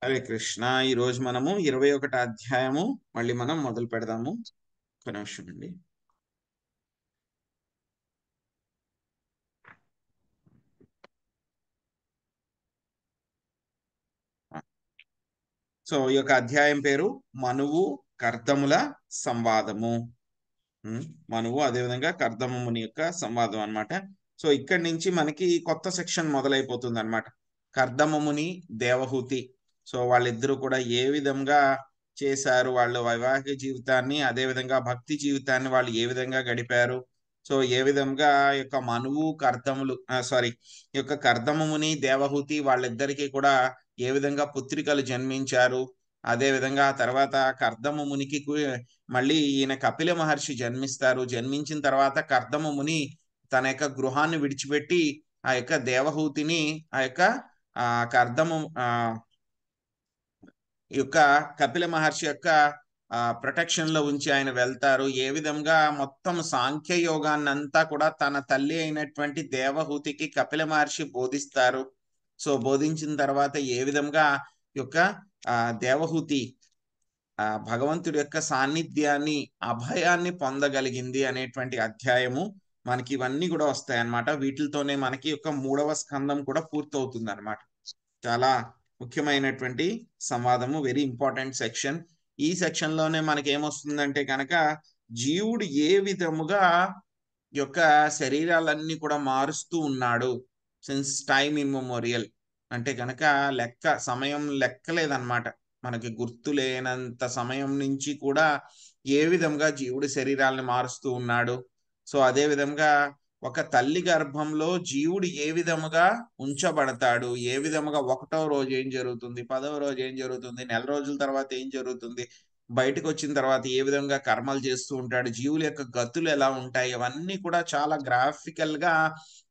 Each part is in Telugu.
హరే కృష్ణ. ఈ రోజు మనము 21వ అధ్యాయము మళ్ళీ మనం మొదలు పెడదాము. ఒక నిమిషం అండి. సో ఈ యొక్క అధ్యాయం పేరు మనువు కర్దముల సంవాదము. మనువు అదేవిధంగా కర్దముని యొక్క సంవాదం అన్నమాట. సో ఇక్కడి నుంచి మనకి కొత్త సెక్షన్ మొదలైపోతుంది అన్నమాట. కర్దమముని దేవహూతి. సో వాళ్ళిద్దరూ కూడా ఏ విధంగా చేశారు, వాళ్ళ వైవాహిక జీవితాన్ని, అదే విధంగా భక్తి జీవితాన్ని వాళ్ళు ఏ విధంగా గడిపారు, సో ఏ విధంగా యొక్క మనువు కర్దములు ఈ యొక్క కర్దమముని దేవహూతి వాళ్ళిద్దరికీ కూడా ఏ విధంగా పుత్రికలు జన్మించారు, అదే విధంగా తర్వాత కర్దమమునికి మళ్ళీ ఈయన కపిల మహర్షి జన్మిస్తారు. జన్మించిన తర్వాత కర్దమముని తన యొక్క గృహాన్ని విడిచిపెట్టి ఆ యొక్క దేవహూతిని ఆ యొక్క కర్దము యొక్క కపిల మహర్షి యొక్క ప్రొటెక్షన్ లో ఉంచి ఆయన వెళ్తారు. ఏ విధంగా మొత్తం సాంఖ్య యోగాన్ని అంతా కూడా తన తల్లి అయినటువంటి దేవహూతికి కపిల మహర్షి బోధిస్తారు. సో బోధించిన తర్వాత ఏ విధంగా యొక్క దేవహూతి భగవంతుడి యొక్క సాన్నిధ్యాన్ని, అభయాన్ని పొందగలిగింది అనేటువంటి అధ్యాయము మనకి ఇవన్నీ కూడా వస్తాయి అన్నమాట. వీటితోనే మనకి యొక్క 3వ స్కందం కూడా పూర్తవుతుంది అన్నమాట. చాలా ముఖ్యమైనటువంటి సంవాదము, వెరీ ఇంపార్టెంట్ సెక్షన్. ఈ సెక్షన్ లోనే మనకి ఏమొస్తుందంటే కనుక జీవుడు ఏ విధముగా యొక్క శరీరాలన్నీ కూడా మారుస్తూ ఉన్నాడు సిన్స్ టైమ్ ఇమ్మెమోరియల్. అంటే కనుక సమయం లెక్కలేదన్నమాట. మనకి గుర్తు లేనంత సమయం నుంచి కూడా ఏ విధంగా జీవుడు శరీరాలను మారుస్తూ ఉన్నాడు. సో అదే విధంగా ఒక తల్లి గర్భంలో జీవుడు ఏ విధముగా ఉంచబడతాడు, ఏ విధముగా 1వ రోజు ఏం జరుగుతుంది, 10వ రోజు ఏం జరుగుతుంది, నెల రోజుల తర్వాత ఏం జరుగుతుంది, బయటకు వచ్చిన తర్వాత ఏ విధంగా కర్మలు చేస్తూ ఉంటాడు, జీవుల యొక్క గతులు ఎలా ఉంటాయి, అవన్నీ కూడా చాలా గ్రాఫికల్ గా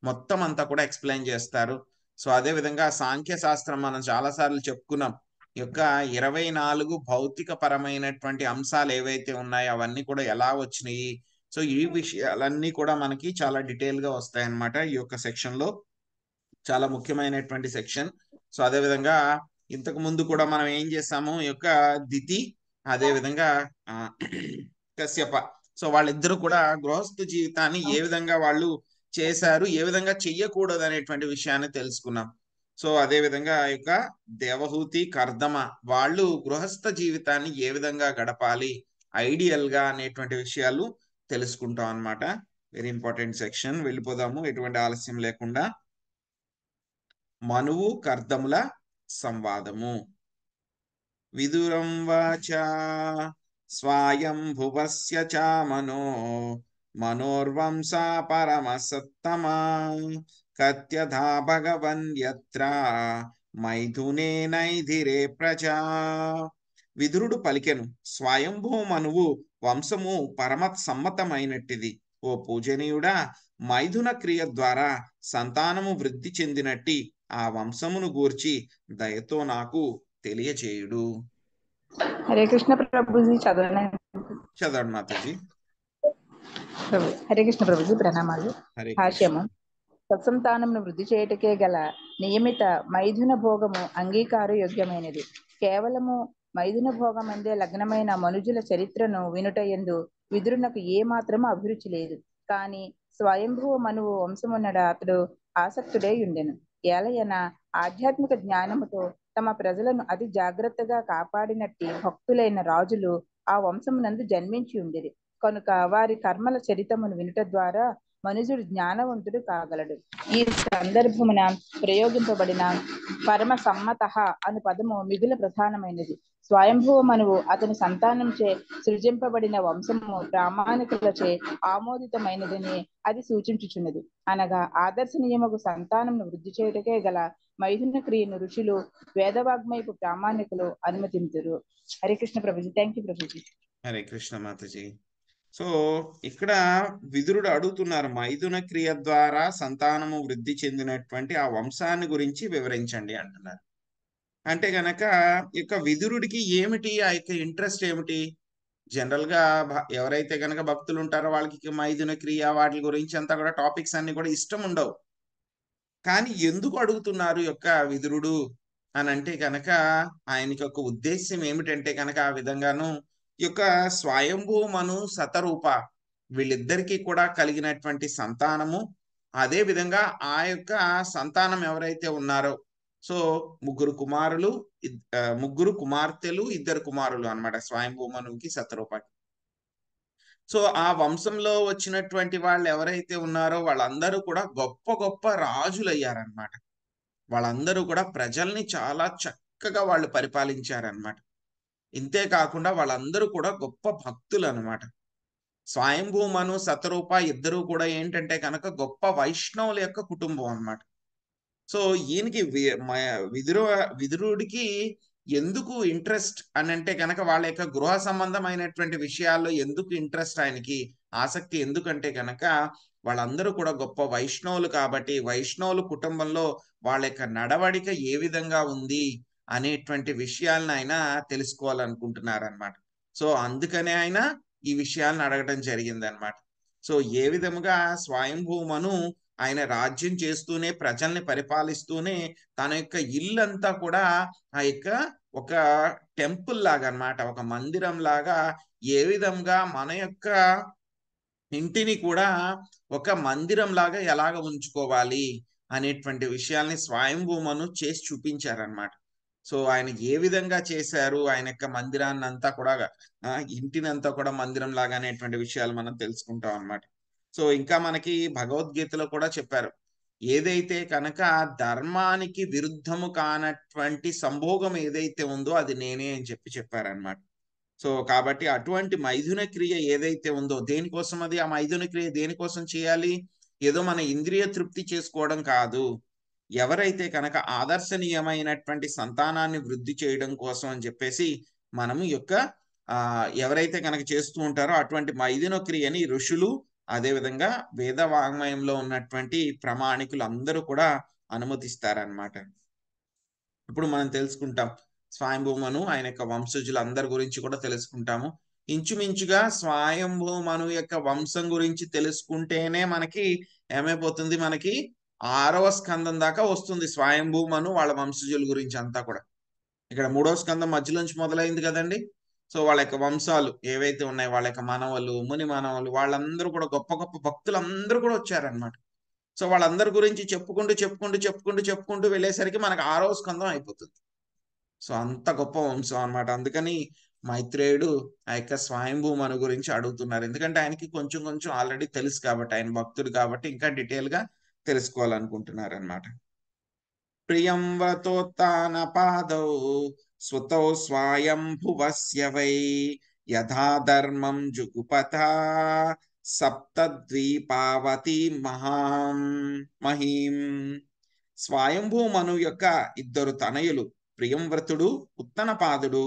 మొత్తం అంతా కూడా ఎక్స్ప్లెయిన్ చేస్తారు. సో అదే విధంగా సాంఖ్య శాస్త్రం మనం చాలా సార్లు చెప్పుకున్నాం. ఈ యొక్క 24 భౌతిక పరమైనటువంటి అంశాలు ఏవైతే ఉన్నాయో అవన్నీ కూడా ఎలా వచ్చినాయి. సో ఈ విషయాలన్నీ కూడా మనకి చాలా డీటెయిల్ గా వస్తాయి అన్నమాట. ఈ యొక్క సెక్షన్ లో చాలా ముఖ్యమైనటువంటి సెక్షన్. సో అదే విధంగా ఇంతకు ముందు కూడా మనం ఏం చేసాము, ఈ యొక్క దితి అదే విధంగా కశ్యప, సో వాళ్ళిద్దరూ కూడా గృహస్థ జీవితాన్ని ఏ విధంగా వాళ్ళు చేశారు, ఏ విధంగా చెయ్యకూడదు అనేటువంటి విషయాన్ని తెలుసుకున్నాం. సో అదే విధంగా ఆ యొక్క దేవహూతి కర్దమ వాళ్ళు గృహస్థ జీవితాన్ని ఏ విధంగా గడపాలి ఐడియల్ గా అనేటువంటి విషయాలు తెలుసుకుంటాం అన్నమాట. Very important section. వెళ్ళిపోదాము ఎటువంటి ఆలస్యం లేకుండా. మనువు కర్దముల సంవాదము. విదురం వాచ స్వయంభువస్య చ మనోర్వంశా పరమసత్తమా కత్యథా భగవన్ యత్ర మైథునే నైధిరే ప్రజా. విదురుడు పలికెను, స్వయంభూ మనువు వంశము పరమత్ సమ్మతమైనట్టిది. ఓ పూజనీయుడా, మైథున క్రియ ద్వారా సంతానము వృద్ధి చెందినట్టి ఆ వంశమును గూర్చి దయతో నాకు తెలియచేయుడు. హరే కృష్ణ ప్రభుజీ చదవండి మాతాజీ. హరే కృష్ణ ప్రభుజీ ప్రణామాలు. హరే భాష్యము. సత్సంతానమును వృద్ధి చేయుటకే గల నియమిత మైథున భోగము అంగీకార యోగ్యమైనది. కేవలము మైథున భోగం అందే లగ్నమైన మనుజుల చరిత్రను వినుటయందు విదురునకు ఏ మాత్రము అభిరుచి లేదు. కాని స్వయంభువ మనువు వంశమున్నడ అతడు ఆసక్తుడై ఉండెను. ఏలయన ఆధ్యాత్మిక జ్ఞానముతో తమ ప్రజలను అతి జాగ్రత్తగా కాపాడినట్టి భక్తులైన రాజులు ఆ వంశమునందు జన్మించి ఉండేది కనుక వారి కర్మల చరితమును వినుట ద్వారా మనుజుడు జ్ఞానవంతుడు కాగలడు. ఈ సందర్భమున ప్రయోగింపబడిన పరమ సమ్మత అను పదము మిగుల ప్రధానమైనది. స్వయంభువ మనువు అతని సంతానంచే సృజింపబడిన వంశము ప్రామాణికులచే ఆమోదితమైనదని అది సూచించుచున్నది. అనగా ఆదర్శనీయముకు సంతానమును వృద్ధి చేయుటకే గల మైథున క్రియను ఋషులు వేదవాగ్మయపు ప్రామాణికులు అనుమతింతురు. Hare Krishna Prabhuji. Thank you Prabhuji. Hare Krishna Mataji. So ఇక్కడ విదురుడు అడుగుతున్నారు, మైథున క్రియ ద్వారా సంతానము వృద్ధి చెందినటువంటి ఆ వంశాన్ని గురించి వివరించండి అంటున్నారు. అంటే గనక ఇక విదురుడికి ఏమిటి ఆ యొక్క ఇంట్రెస్ట్ ఏమిటి? జనరల్ గా ఎవరైతే గనక భక్తులు ఉంటారో వాళ్ళకి మైథున క్రియ వాటి గురించి అంతా కూడా టాపిక్స్ అన్ని కూడా ఇష్టం ఉండవు. కానీ ఎందుకు అడుగుతున్నారు యొక్క విదురుడు అని అంటే కనుక ఆయనకి ఒక ఉద్దేశ్యం ఏమిటంటే కనుక ఆ విధంగాను ఈ యొక్క స్వయంభూ మను శతరూప వీళ్ళిద్దరికీ కూడా కలిగినటువంటి సంతానము, అదే విధంగా ఆ యొక్క సంతానం ఎవరైతే ఉన్నారో, సో ముగ్గురు కుమార్తెలు, ఇద్దరు కుమారులు అన్నమాట స్వయంభూ మనువుకి శతరూపకి. సో ఆ వంశంలో వచ్చినటువంటి వాళ్ళు ఎవరైతే ఉన్నారో వాళ్ళందరూ కూడా గొప్ప గొప్ప రాజులయ్యారనమాట. వాళ్ళందరూ కూడా ప్రజల్ని చాలా చక్కగా వాళ్ళు పరిపాలించారనమాట. ఇంతే కాకుండా వాళ్ళందరూ కూడా గొప్ప భక్తులు అనమాట. స్వయంభూ మను శతరూప ఇద్దరు కూడా ఏంటంటే కనుక గొప్ప వైష్ణవుల యొక్క కుటుంబం అన్నమాట. సో ఈయనకి విదురుడికి ఎందుకు ఇంట్రెస్ట్ అని అంటే కనుక వాళ్ళ యొక్క గృహ సంబంధమైనటువంటి విషయాల్లో ఎందుకు ఇంట్రెస్ట్, ఆయనకి ఆసక్తి ఎందుకంటే కనుక వాళ్ళందరూ కూడా గొప్ప వైష్ణవులు కాబట్టి వైష్ణవుల కుటుంబంలో వాళ్ళ యొక్క నడవడిక ఏ విధంగా ఉంది అనేటువంటి విషయాలను ఆయన తెలుసుకోవాలనుకుంటున్నారనమాట. సో అందుకనే ఆయన ఈ విషయాలను అడగటం జరిగిందనమాట. సో ఏ విధముగా స్వయంభూమను ఆయన రాజ్యం చేస్తూనే ప్రజల్ని పరిపాలిస్తూనే తన యొక్క ఇల్లంతా కూడా ఆ యొక్క ఒక టెంపుల్ లాగా అన్నమాట, ఒక మందిరం లాగా ఏ విధంగా మన యొక్క ఇంటిని కూడా ఒక మందిరం లాగా ఎలాగ ఉంచుకోవాలి అనేటువంటి విషయాల్ని స్వయంభూమను చేసి చూపించారనమాట. సో ఆయన ఏ విధంగా చేశారు, ఆయన యొక్క మందిరాన్ని అంతా కూడా ఇంటినంతా కూడా మందిరం లాగా అనేటువంటి విషయాలు మనం తెలుసుకుంటాం అన్నమాట. సో ఇంకా మనకి భగవద్గీతలో కూడా చెప్పారు, ఏదైతే కనుక ధర్మానికి విరుద్ధము కానటువంటి సంభోగం ఏదైతే ఉందో అది నేనే అని చెప్పారనమాట. సో కాబట్టి అటువంటి మైథున క్రియ ఏదైతే ఉందో దేనికోసం, అది ఆ మైథున క్రియ దేనికోసం చేయాలి, ఏదో మన ఇంద్రియ తృప్తి చేసుకోవడం కాదు. ఎవరైతే కనుక ఆదర్శనీయమైనటువంటి సంతానాన్ని వృద్ధి చేయడం కోసం అని చెప్పేసి మనము యొక్క ఎవరైతే కనుక చేస్తూ ఉంటారో అటువంటి మైథున క్రియని ఋషులు, అదేవిధంగా వేద వాంగ్మయంలో ఉన్నటువంటి ప్రామాణికులు అందరూ కూడా అనుమతిస్తారనమాట. ఇప్పుడు మనం తెలుసుకుంటాం స్వయంభూమను ఆయన యొక్క వంశజులు అందరి గురించి కూడా తెలుసుకుంటాము. ఇంచుమించుగా స్వయంభూమను యొక్క వంశం గురించి తెలుసుకుంటేనే మనకి ఏమైపోతుంది, మనకి 6వ స్కందం దాకా వస్తుంది స్వయంభూమను వాళ్ళ వంశజుల గురించి అంతా కూడా. ఇక్కడ 3వ స్కందం మధ్యలోంచి మొదలైంది కదండి. సో వాళ్ళ యొక్క వంశాలు ఏవైతే ఉన్నాయో వాళ్ళ యొక్క మనవలు, ముని మనవలు, వాళ్ళందరూ కూడా గొప్ప గొప్ప భక్తులు అందరూ కూడా వచ్చారనమాట. సో వాళ్ళందరి గురించి చెప్పుకుంటూ వెళ్ళేసరికి మనకు 6వ స్కందం అయిపోతుంది. సో అంత గొప్ప వంశం అన్నమాట. అందుకని మైత్రేయుడు ఆ యొక్క స్వయంభూమను గురించి అడుగుతున్నారు, ఎందుకంటే ఆయనకి కొంచెం కొంచెం ఆల్రెడీ తెలుసు కాబట్టి, ఆయన భక్తుడు కాబట్టి ఇంకా డీటెయిల్ గా తెలుసుకోవాలనుకుంటున్నారు అనమాట. ప్రియం వ్రతోత్తానపాదౌ స్వతౌ స్వయంభువస్య వై యథా ధర్మం జుగుపత సప్తద్వీపావతి మహీం. స్వయంభూమను యొక్క ఇద్దరు తనయులు ప్రియంవ్రతుడు, ఉత్తనపాదుడు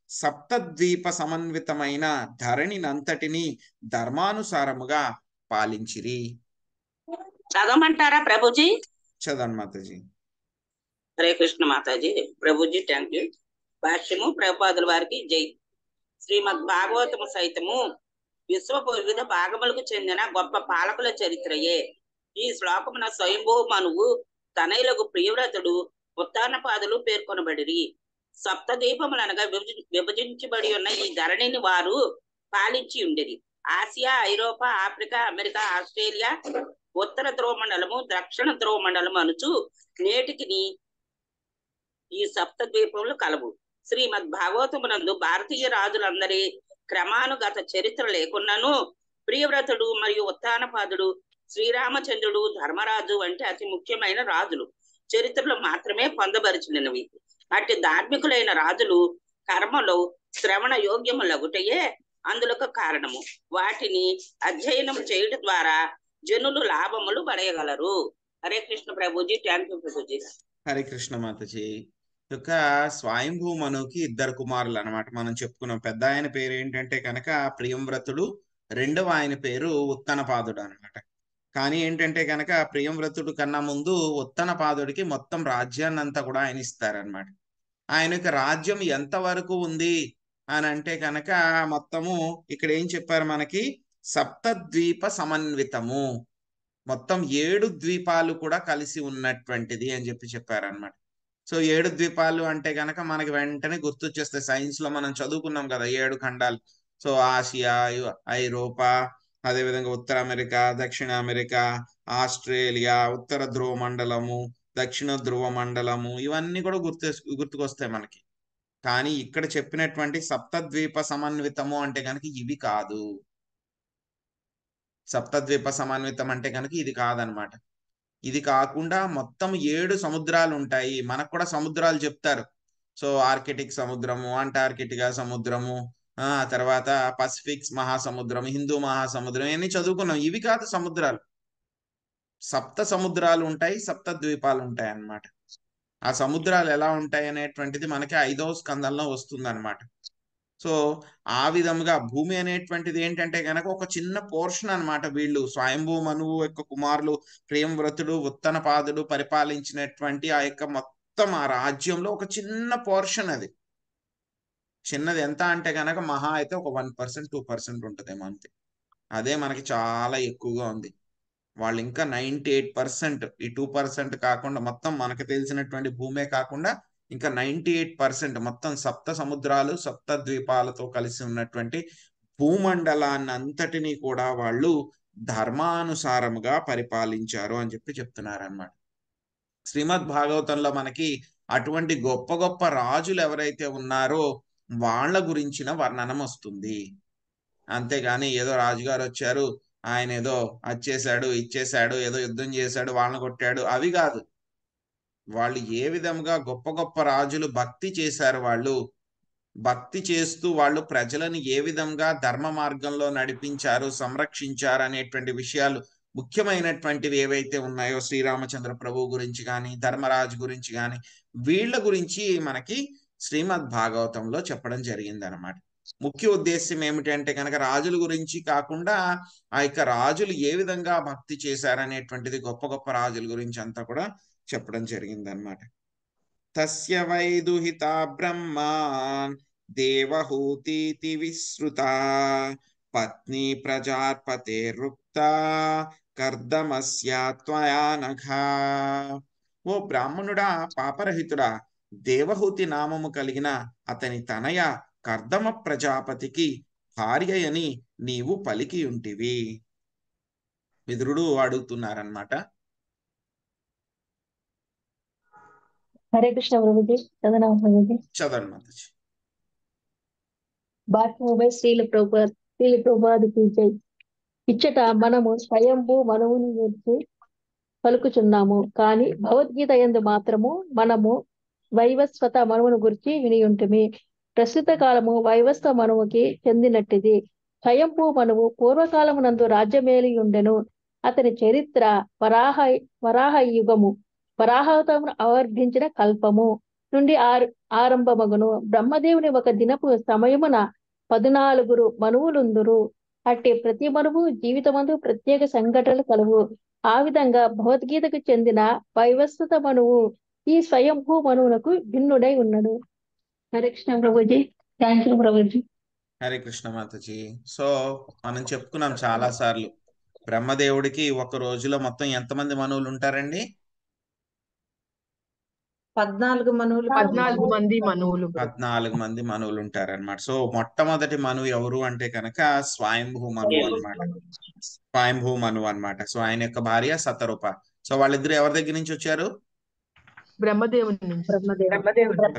సప్తద్వీప సమన్వితమైన ధరణినంతటిని ధర్మానుసారముగా పాలించిరి. చదవమంటారా ప్రభుజీ? చదవండి మాతాజీ. హరే కృష్ణ మాతాజీ. Prabhuji thank you. భాష్యము ప్రభుపాదుల వారికి జై. శ్రీమద్ భాగవతము సైతము విశ్వపు వివిధ భాగములకు చెందిన గొప్ప పాలకుల చరిత్రయే. ఈ శ్లోకమున స్వయంభూ మనువు తనయులకు ప్రియవ్రతుడు, ఉత్తానపాదులు పేర్కొనబడిరి. సప్తదీపములనగా విభజించబడి ఉన్న ఈ ధరణిని వారు పాలించి ఉండేది. ఆసియా, ఐరోపా, ఆఫ్రికా, అమెరికా, ఆస్ట్రేలియా, ఉత్తర ధ్రువమండలము, దక్షిణ ధ్రువమండలము అనుచు నేటికి ఈ సప్తద్వీపములు కలవు. శ్రీమద్ భాగవతమునందు భారతీయ రాజులందరి క్రమానుగత చరిత్ర లేకున్నాను ప్రియవ్రతుడు మరియు ఉత్తానపాదుడు, శ్రీరామచంద్రుడు, ధర్మరాజు వంటి అతి ముఖ్యమైన రాజులు చరిత్రలో మాత్రమే పొందబరిచినవి. అట్టి ధార్మికులైన రాజులు కర్మలో శ్రవణ యోగ్యములగుటయే అందులకు కారణము. వాటిని అధ్యయనం చేయడం ద్వారా జనులు లాభములు పడేయగలరు. హరే కృష్ణ ప్రభుజీ. Thank you Prabhuji. హరే కృష్ణ మాతాజీ. యొక్క స్వయంభూమనుకి ఇద్దరు కుమారులు అనమాట. మనం చెప్పుకున్నాం, పెద్ద ఆయన పేరు ఏంటంటే కనుక ప్రియంవ్రతుడు, రెండవ ఆయన పేరు ఉత్తనపాదుడు అనమాట. కానీ ఏంటంటే కనుక ప్రియంవ్రతుడు కన్నా ముందు ఉత్తనపాదుడికి మొత్తం రాజ్యాన్ని అంతా కూడా ఆయన ఇస్తారనమాట. ఆయన యొక్క రాజ్యం ఎంత వరకు ఉంది అని అంటే కనుక మొత్తము ఇక్కడ ఏం చెప్పారు మనకి, సప్తద్వీప సమన్వితము, మొత్తం 7 ద్వీపాలు కూడా కలిసి ఉన్నటువంటిది అని చెప్పారనమాట. సో 7 ద్వీపాలు అంటే గనక మనకి వెంటనే గుర్తొచ్చేస్తాయి. సైన్స్ లో మనం చదువుకున్నాం కదా 7 ఖండాలు. సో ఆసియా, ఐరోపా, అదేవిధంగా ఉత్తర అమెరికా, దక్షిణ అమెరికా, ఆస్ట్రేలియా, ఉత్తర ధ్రువ మండలము, దక్షిణ ధ్రువ మండలము, ఇవన్నీ కూడా గుర్తుకొస్తాయి మనకి. కానీ ఇక్కడ చెప్పినటువంటి సప్తద్వీప సమన్వితము అంటే కనుక ఇవి కాదు. సప్తద్వీప సమన్వితం అంటే కనుక ఇది కాదనమాట. ఇది కాకుండా మొత్తం 7 సముద్రాలు ఉంటాయి. మనకు కూడా సముద్రాలు చెప్తారు. సో ఆర్కిటిక్ సముద్రము, అంటార్కిటికా సముద్రము, తర్వాత పసిఫిక్ మహాసముద్రం, హిందూ మహాసముద్రం, ఇవన్నీ చదువుకున్నాం. ఇవి కాదు సముద్రాలు. సప్త సముద్రాలు ఉంటాయి, సప్త ద్వీపాలు ఉంటాయి అన్నమాట. ఆ సముద్రాలు ఎలా ఉంటాయి అనేటువంటిది మనకి 5వ స్కందంలో వస్తుంది అనమాట. సో ఆ విధముగా భూమి అనేటువంటిది ఏంటంటే గనక ఒక చిన్న పోర్షన్ అన్నమాట. వీళ్ళు స్వయంభూ మనువు యొక్క కుమారులు ప్రేమవ్రతుడు, ఉత్తనపాదుడు పరిపాలించినటువంటి ఆ యొక్క మొత్తం ఆ రాజ్యంలో ఒక చిన్న పోర్షన్ అది. చిన్నది ఎంత అంటే గనక మహా అయితే ఒక 1% 2% ఉంటుందేమో అంతే. అదే మనకి చాలా ఎక్కువగా ఉంది. వాళ్ళు ఇంకా 98%, ఈ 2% కాకుండా మొత్తం మనకు తెలిసినటువంటి భూమే కాకుండా ఇంకా 98% మొత్తం సప్త సముద్రాలు, సప్త ద్వీపాలతో కలిసి ఉన్నటువంటి భూమండలాన్ని అంతటినీ కూడా వాళ్ళు ధర్మానుసారముగా పరిపాలించారు అని చెప్పి చెప్తున్నారన్నమాట. శ్రీమద్ భాగవతంలో మనకి అటువంటి గొప్ప గొప్ప రాజులు ఎవరైతే ఉన్నారో వాళ్ళ గురించిన వర్ణనం వస్తుంది. అంతేగాని ఏదో రాజుగారు వచ్చారు, ఆయన ఏదో వచ్చేసాడు, ఇచ్చేసాడు, ఏదో యుద్ధం చేశాడు, వాళ్ళని కొట్టాడు, అవి కాదు. వాళ్ళు ఏ విధంగా గొప్ప గొప్ప రాజులు భక్తి చేశారు, వాళ్ళు భక్తి చేస్తూ వాళ్ళు ప్రజలను ఏ విధంగా ధర్మ మార్గంలో నడిపించారు, సంరక్షించారు అనేటువంటి విషయాలు ముఖ్యమైనటువంటివి ఏవైతే ఉన్నాయో శ్రీరామచంద్ర ప్రభు గురించి కానీ, ధర్మరాజు గురించి కానీ, వీళ్ళ గురించి మనకి శ్రీమద్ భాగవతంలో చెప్పడం జరిగింది అనమాట. ముఖ్య ఉద్దేశం ఏమిటంటే కనుక రాజుల గురించి కాకుండా ఆ యొక్క రాజులు ఏ విధంగా భక్తి చేశారనేటువంటిది, గొప్ప గొప్ప రాజుల గురించి అంతా కూడా చెప్పడం జరిగింది అనమాట. తస్య వైదుహిత బ్రహ్మాన్ దేవహూతీతి విశ్రుత పత్ని ప్రజాపతే రుక్త కర్దమస్య త్వయా నఘా. ఓ బ్రాహ్మణుడా, పాపరహితుడా, దేవహూతి నామము కలిగిన అతని తనయ కర్దమ ప్రజాపతికి భార్యయని నీవు పలికి ఉంటివి. విదురుడు అడుగుతున్నారన్నమాట. హరే కృష్ణ ప్రభుజీ. చదనా ప్రభుజీ. చదవండి మాతాజీ. భాష్యముపై శ్రీల ప్రభుపాదికి జై. ఇచ్చట మనము స్వయంభూ మనువుని గురించి పలుకుచున్నాము, కానీ భగవద్గీత యందు మాత్రము మనము వైవస్వత మనువును గురించి విని ఉంటిమి. ప్రస్తుత కాలము వైవస్వ మనువుకి చెందినట్టిది. స్వయంభూ మనువు పూర్వకాలమునందు రాజ్యమేలి ఉండెను. అతని చరిత్ర వరాహ యుగము, వరాహవతమును ఆవర్భించిన కల్పము నుండి ఆరంభమగును. బ్రహ్మదేవుని ఒక దినపు సమయమున 14 మనువులుందురు. అట్టి ప్రతి మనువు జీవితమందు ప్రత్యేక సంఘటనలు కలువు. ఆ విధంగా భగవద్గీతకు చెందిన వైవస్వత మనువు ఈ స్వయంభూ మనువునకు భిన్నుడై ఉన్నాడు. Hare Krishna Prabhuji. Thank you Prabhuji. Hare Krishna Mataji. So మనం చెప్పుకున్నాం చాలా సార్లు, బ్రహ్మదేవుడికి ఒక రోజులో మొత్తం ఎంతమంది మనువులు ఉంటారండి? 14 మనువులు. 14 మంది మనువులు. 14 మంది మనువులు ఉంటారన్నమాట. సో మొట్టమొదటి మనువు ఎవరు అంటే కనుక స్వయంభూ మనువు అన్నమాట. స్వయంభూ మనువు అన్నమాట. సో ఆయన యొక్క భార్య శతరూప. సో వాళ్ళిద్దరు ఎవరి దగ్గర నుంచి వచ్చారు? బ్రహ్మదేవుని నుంచి.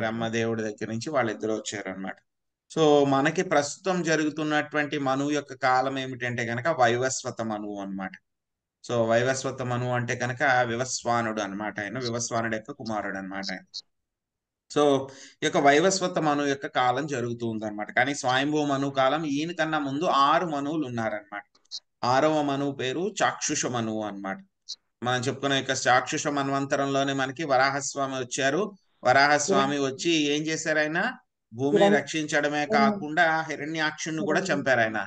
బ్రహ్మదేవుడి దగ్గర నుంచి వాళ్ళిద్దరు వచ్చారు అన్నమాట. సో మనకి ప్రస్తుతం జరుగుతున్నటువంటి మనువు యొక్క కాలం ఏమిటంటే కనుక వైవస్వత మనువు అన్నమాట. సో వైవస్వత మనువు అంటే కనుక వివస్వానుడు అన్నమాట. ఆయన వివస్వానుడు యొక్క కుమారుడు అన్నమాట ఆయన. సో ఈ యొక్క వైవస్వత మనువు యొక్క కాలం జరుగుతుంది అనమాట. కానీ స్వయంభూ మనువు కాలం ఈయన కన్నా ముందు 6 మనువులు ఉన్నారనమాట. 6వ మనువు పేరు చాక్షుష మనువు అన్నమాట. మనం చెప్పుకున్న యొక్క చాక్షుష మన్వంతరంలోనే మనకి వరాహస్వామి వచ్చారు. వరాహస్వామి వచ్చి ఏం చేశారు? ఆయన భూమిని రక్షించడమే కాకుండా హిరణ్యాక్షుణ్ణి కూడా చంపారు ఆయన.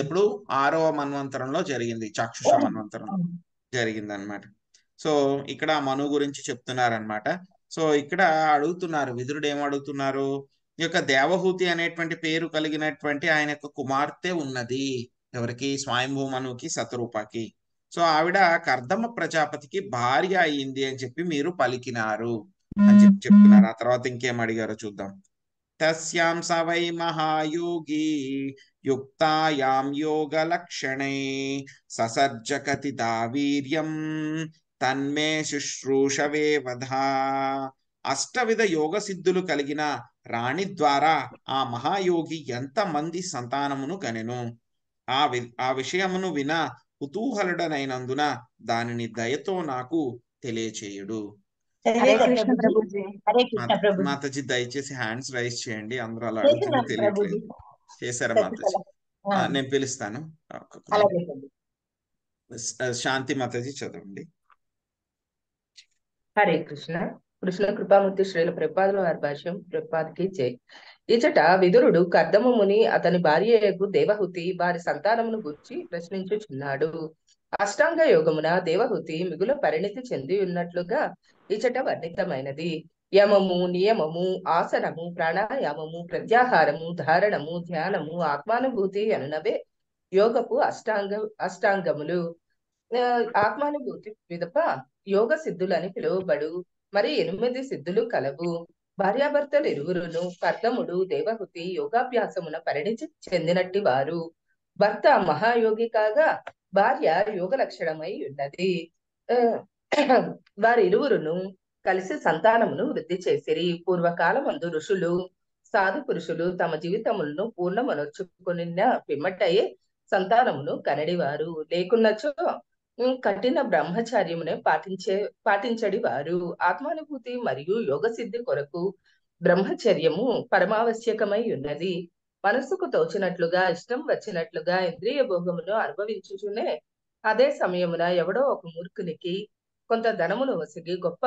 ఇప్పుడు 6వ మన్వంతరంలో జరిగింది, చాక్షుష మన్వంతరంలో జరిగింది అనమాట. సో ఇక్కడ మనువు గురించి చెప్తున్నారనమాట. సో ఇక్కడ అడుగుతున్నారు, విదురుడు ఏం అడుగుతున్నారు? ఈ యొక్క దేవహూతి అనేటువంటి పేరు కలిగినటువంటి ఆయన యొక్క కుమార్తె ఉన్నది. ఎవరికి? స్వయంభూ మనువుకి, శతరూపకి. సో ఆవిడ కర్దమ ప్రజాపతికి భార్య అయింది అని చెప్పి మీరు పలికినారు. అని చెప్తున్నారు. ఆ తర్వాత ఇంకేం అడిగారో చూద్దాం. తస్యాం స వై మహాయోగి యుక్తాయాం యోగ లక్షణై ససర్జకతితా వీర్యం తన్మే శుశ్రూషవే వధా. అష్టవిధ యోగ సిద్ధులు కలిగిన రాణి ద్వారా ఆ మహాయోగి ఎంతమంది సంతానమును కనెను. ఆ విషయమును విన కుతూహలుడనైనందున దానిని దయతో నాకు తెలియచేయుడు. హరే కృష్ణ ప్రభుజీ. హరే కృష్ణ ప్రభుజీ. మాతాజీ దయచేసి హ్యాండ్స్ రైజ్ చేయండి, అందరూ అలా చేస్తున్నాం అడుగుతుంటే తెలియట్లేదు. ప్రభుజీ. చేశారా మాతాజీ? ఆ, నేను పిలుస్తాను. అలాగే ప్రభు. శాంతి మాతాజీ చదవండి. హరే కృష్ణ. కృష్ణ కృపామూర్తి శ్రీల ప్రభుపాదుల వారి భాష్యం. ప్రభుపాదికి జై. ఇచట విదురుడు కర్దమ ముని అతని భార్యకు దేవహుతి వారి సంతానమును గురించి ప్రశ్నించుచున్నాడు. అష్టాంగ యోగమున దేవహుతి మిగుల పరిణితి చెంది ఉన్నట్లుగా ఇచట వర్ణితమైనది. యమము, నియమము, ఆసనము, ప్రాణాయామము, ప్రత్యాహారము, ధారణము, ధ్యానము, ఆత్మానుభూతి అనునవే యోగపు అష్టాంగములు. ఆత్మానుభూతి పిదప యోగ సిద్ధులని పిలువబడు మరి 8 సిద్ధులు కలవు. భార్యాభర్తలు ఇరువురును కర్దముడు దేవహుతి యోగాభ్యాసమున పరిణితి చెందినట్టి వారు. భర్త మహాయోగి కాగా భార్య యోగ లక్షణమై ఉన్నది. వారిరువురును కలిసి సంతానమును వృద్ధి చేసిరి. పూర్వకాలమందు ఋషులు సాధు పురుషులు తమ జీవితములను పూర్ణమనర్చుకున్న పిమ్మటయే సంతానమును కనడివారు. లేకున్నచో కఠిన బ్రహ్మచర్యమునే పాటించడి వారు. ఆత్మానుభూతి మరియు యోగ సిద్ధి కొరకు బ్రహ్మచర్యము పరమావశ్యకమై ఉన్నది. మనసుకు తోచినట్లుగా ఇష్టం వచ్చినట్లుగా ఇంద్రియ భోగమును అనుభవించుచునే అదే సమయమున ఎవడో ఒక మూర్ఖునికి కొంత ధనమును వసిగి గొప్ప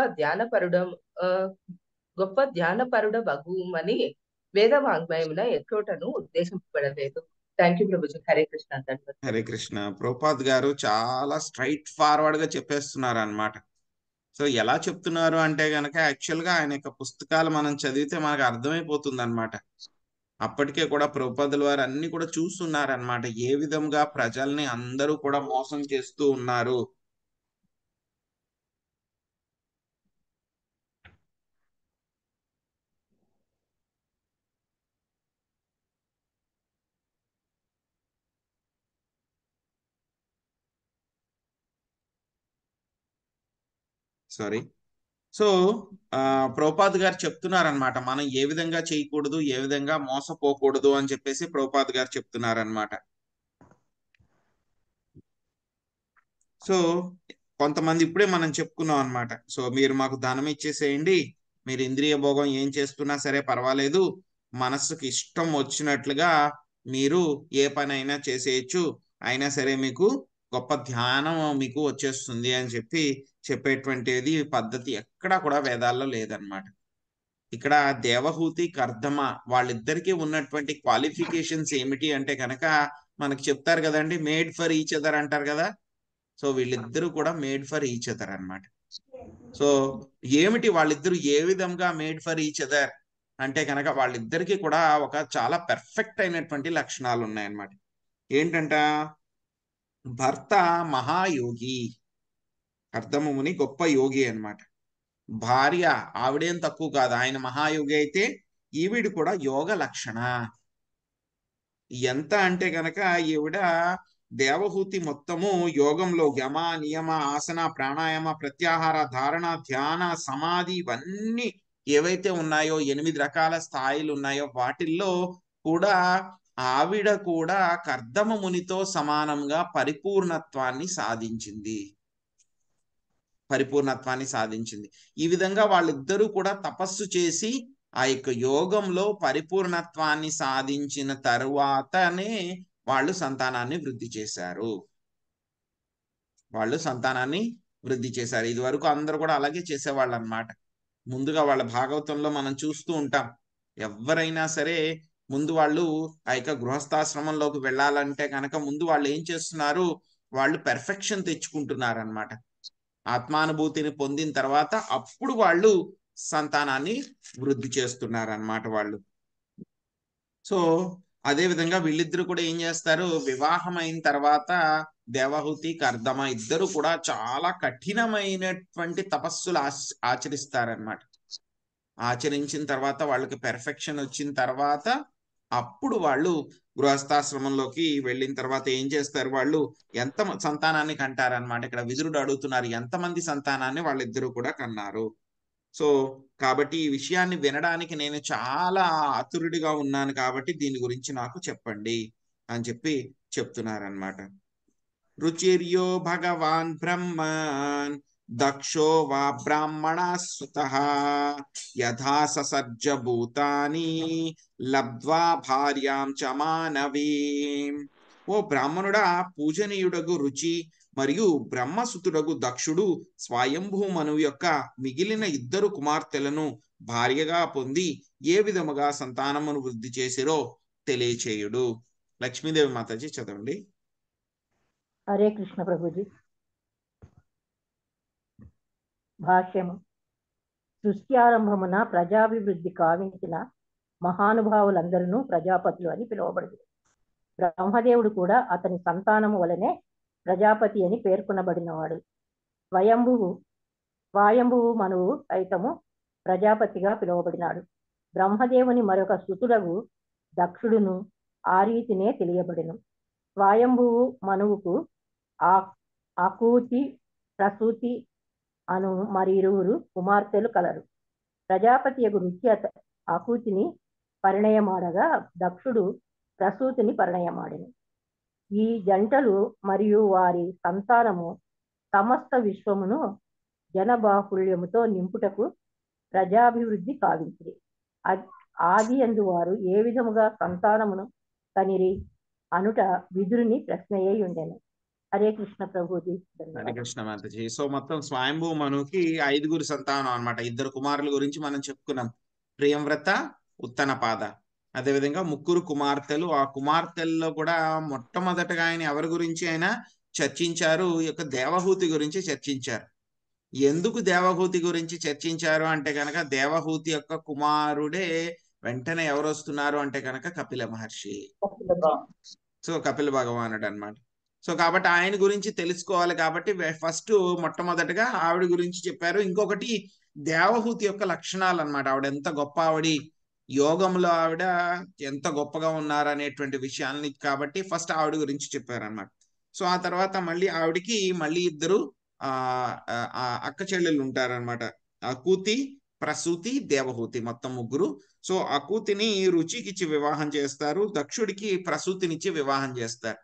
ధ్యానపరుడ బగుమని వేద వాంగ్మయమున ఎట్లోటను ఉద్దేశింపబడలేదు. Thank you Prabhuji. హరే కృష్ణ. హరే కృష్ణ. ప్రభుపాద్ గారు చాలా స్ట్రైట్ ఫార్వర్డ్ గా చెప్పేస్తున్నారు అన్నమాట. సో ఎలా చెప్తున్నారు అంటే గనక యాక్చువల్ గా ఆయన యొక్క పుస్తకాలు మనం చదివితే మనకు అర్థమైపోతుంది అనమాట. అప్పటికే కూడా ప్రభుపాదుల వారు అన్ని కూడా చూస్తున్నారనమాట, ఏ విధంగా ప్రజల్ని అందరూ కూడా మోసం చేస్తూ ఉన్నారు. సారీ. సో ప్రభుపాద్ గారు చెప్తున్నారనమాట, మనం ఏ విధంగా చేయకూడదు, ఏ విధంగా మోసపోకూడదు అని చెప్పేసి ప్రభుపాద్ గారు చెప్తున్నారనమాట. సో కొంతమంది ఇప్పుడే మనం చెప్పుకున్నాం అనమాట. సో మీరు మాకు దానం ఇచ్చేసేయండి, మీరు ఇంద్రియ భోగం ఏం చేస్తున్నా సరే పర్వాలేదు, మనస్సుకి ఇష్టం వచ్చినట్లుగా మీరు ఏ పని అయినా చేసేయచ్చు, అయినా సరే మీకు గొప్ప ధ్యానం మీకు వచ్చేస్తుంది అని చెప్పేటువంటిది పద్ధతి ఎక్కడా కూడా వేదాల్లో లేదనమాట. ఇక్కడ దేవహూతి కర్దమ వాళ్ళిద్దరికీ ఉన్నటువంటి క్వాలిఫికేషన్స్ ఏమిటి అంటే కనుక మనకి చెప్తారు కదండి, మేడ్ ఫర్ ఈచ్ అదర్ అంటారు కదా. సో వీళ్ళిద్దరూ కూడా మేడ్ ఫర్ ఈచ్ అదర్ అనమాట. సో ఏమిటి వాళ్ళిద్దరూ ఏ విధంగా మేడ్ ఫర్ ఈచ్ అదర్ అంటే కనుక వాళ్ళిద్దరికీ కూడా ఒక చాలా పెర్ఫెక్ట్ అయినటువంటి లక్షణాలు ఉన్నాయన్నమాట. ఏంటంట, భర్త మహాయోగి, కర్దముని గొప్ప యోగి అన్నమాట. భార్య ఆవిడేం తక్కువ కాదు, ఆయన మహాయోగి అయితే ఈవిడ కూడా యోగ లక్షణ. ఎంత అంటే కనుక ఈవిడ దేవహూతి మొత్తము యోగంలో యమ, నియమ, ఆసన, ప్రాణాయామ, ప్రత్యాహార, ధారణ, ధ్యాన, సమాధి ఇవన్నీ ఏవైతే ఉన్నాయో 8 రకాల స్థాయిలు ఉన్నాయో వాటిల్లో కూడా ఆవిడ కూడా కర్దమ మునితో సమానంగా పరిపూర్ణత్వాన్ని సాధించింది. ఈ విధంగా వాళ్ళిద్దరూ కూడా తపస్సు చేసి ఆ యొక్క యోగంలో పరిపూర్ణత్వాన్ని సాధించిన తరువాతనే వాళ్ళు సంతానాన్ని వృద్ధి చేశారు. ఇది వరకు అందరూ కూడా అలాగే చేసేవాళ్ళు అన్నమాట. ముందుగా వాళ్ళ భాగవతంలో మనం చూస్తూ ఉంటాం, ఎవరైనా సరే ముందు వాళ్ళు ఆ యొక్క గృహస్థాశ్రమంలోకి వెళ్ళాలంటే కనుక ముందు వాళ్ళు ఏం చేస్తున్నారు, వాళ్ళు పెర్ఫెక్షన్ తెచ్చుకుంటున్నారు అన్నమాట. ఆత్మానుభూతిని పొందిన తర్వాత అప్పుడు వాళ్ళు సంతానాన్ని వృద్ధి చేస్తున్నారు అన్నమాట వాళ్ళు. సో అదే విధంగా వీళ్ళిద్దరు కూడా ఏం చేస్తారు, వివాహం అయిన తర్వాత దేవహూతి కర్దమ ఇద్దరు కూడా చాలా కఠినమైనటువంటి తపస్సులు ఆచరిస్తారనమాట. ఆచరించిన తర్వాత వాళ్ళకి పెర్ఫెక్షన్ వచ్చిన తర్వాత అప్పుడు వాళ్ళు గృహస్థాశ్రమంలోకి వెళ్ళిన తర్వాత ఏం చేస్తారు, వాళ్ళు ఎంత సంతానాన్ని కంటారనమాట. ఇక్కడ విదురుడు అడుగుతున్నారు, ఎంతమంది సంతానాన్ని వాళ్ళిద్దరూ కూడా కన్నారు. సో కాబట్టి ఈ విషయాన్ని వినడానికి నేను చాలా ఆతురుడిగా ఉన్నాను, కాబట్టి దీని గురించి నాకు చెప్పండి అని చెప్పి చెప్తున్నారనమాట. రుచిర్యో భగవాన్ బ్రహ్మాన్ దక్షో వా బ్రాహ్మణాసుతః యథా ససర్జ భూతాని లబ్ధ్వా భార్యాం చ మానవీం. ఓ బ్రాహ్మణుడా, పూజనీయుడగు రుచి మరియు బ్రహ్మసుతుడగు దక్షుడు స్వయంభూ మనువు యొక్క మిగిలిన 2 కుమార్తెలను భార్యగా పొంది ఏ విధముగా సంతానమును వృద్ధి చేసిరో తెలియచేయుడు. లక్ష్మీదేవి మాతాజీ చదవండి. హరే కృష్ణ ప్రభుజీ. భాష్యము. సృష్టి ఆరంభమున ప్రజాభివృద్ధి కావించిన మహానుభావులందరూ ప్రజాపతులు అని పిలువబడింది. బ్రహ్మదేవుడు కూడా అతని సంతానము వలనే ప్రజాపతి అని పేర్కొనబడినవాడు. వాయంభువు మనువు సైతము ప్రజాపతిగా పిలువబడినాడు. బ్రహ్మదేవుని మరొక సుతుడగు దక్షుడును ఆ రీతినే తెలియబడిను. స్వయంభువు మనువుకు ఆకూతి, ప్రసూతి అను మరి 2 కుమార్తెలు కలరు. ప్రజాపతి యగు రుచి ఆకూతిని పరిణయమాడగా దక్షుడు ప్రసూతిని పరిణయమాడిను. ఈ జంటలు మరియు వారి సంతానము సమస్త విశ్వమును జనబాహుళ్యముతో నింపుటకు ప్రజాభివృద్ధి కావించిరి. ఆది యందు వారు ఏ విధముగా సంతానమును కనిరి అనుట విదురుని ప్రశ్నయే ఉండెను. హరే కృష్ణ ప్రభుజీ. హరే కృష్ణ మాతాజీ. సో మొత్తం స్వయంభూ మనుకి 5 సంతానం అన్నమాట. 2 కుమారుల గురించి మనం చెప్పుకున్నాం, ప్రియంవ్రత, ఉత్తనపాద. అదేవిధంగా 3 కుమార్తెలు. ఆ కుమార్తెల్లో కూడా మొట్టమొదటగా ఆయన ఎవరి గురించి ఆయన చర్చించారు, ఈ యొక్క దేవహూతి గురించి చర్చించారు. ఎందుకు దేవహూతి గురించి చర్చించారు అంటే కనుక, దేవహూతి యొక్క కుమారుడే వెంటనే ఎవరు వస్తున్నారు అంటే కనుక కపిల మహర్షి. సో కపిల భగవానుడు అన్నమాట. సో కాబట్టి ఆయన గురించి తెలుసుకోవాలి కాబట్టి ఫస్ట్ మొట్టమొదటిగా ఆవిడ గురించి చెప్పారు. ఇంకొకటి దేవహూతి యొక్క లక్షణాలు అన్నమాట. ఆవిడ ఎంత గొప్ప, యోగంలో ఆవిడ ఎంత గొప్పగా ఉన్నారనేటువంటి విషయాల్ని కాబట్టి ఫస్ట్ ఆవిడ గురించి చెప్పారన్నమాట. సో ఆ తర్వాత మళ్ళీ ఆవిడికి మళ్ళీ 2 అక్క చెల్లెళ్ళు ఉంటారనమాట. అకూతి, ప్రసూతి, దేవహూతి, మొత్తం 3. సో అకూతిని రుచికిచ్చి వివాహం చేస్తారు, దక్షుడికి ప్రసూతినిచ్చి వివాహం చేస్తారు.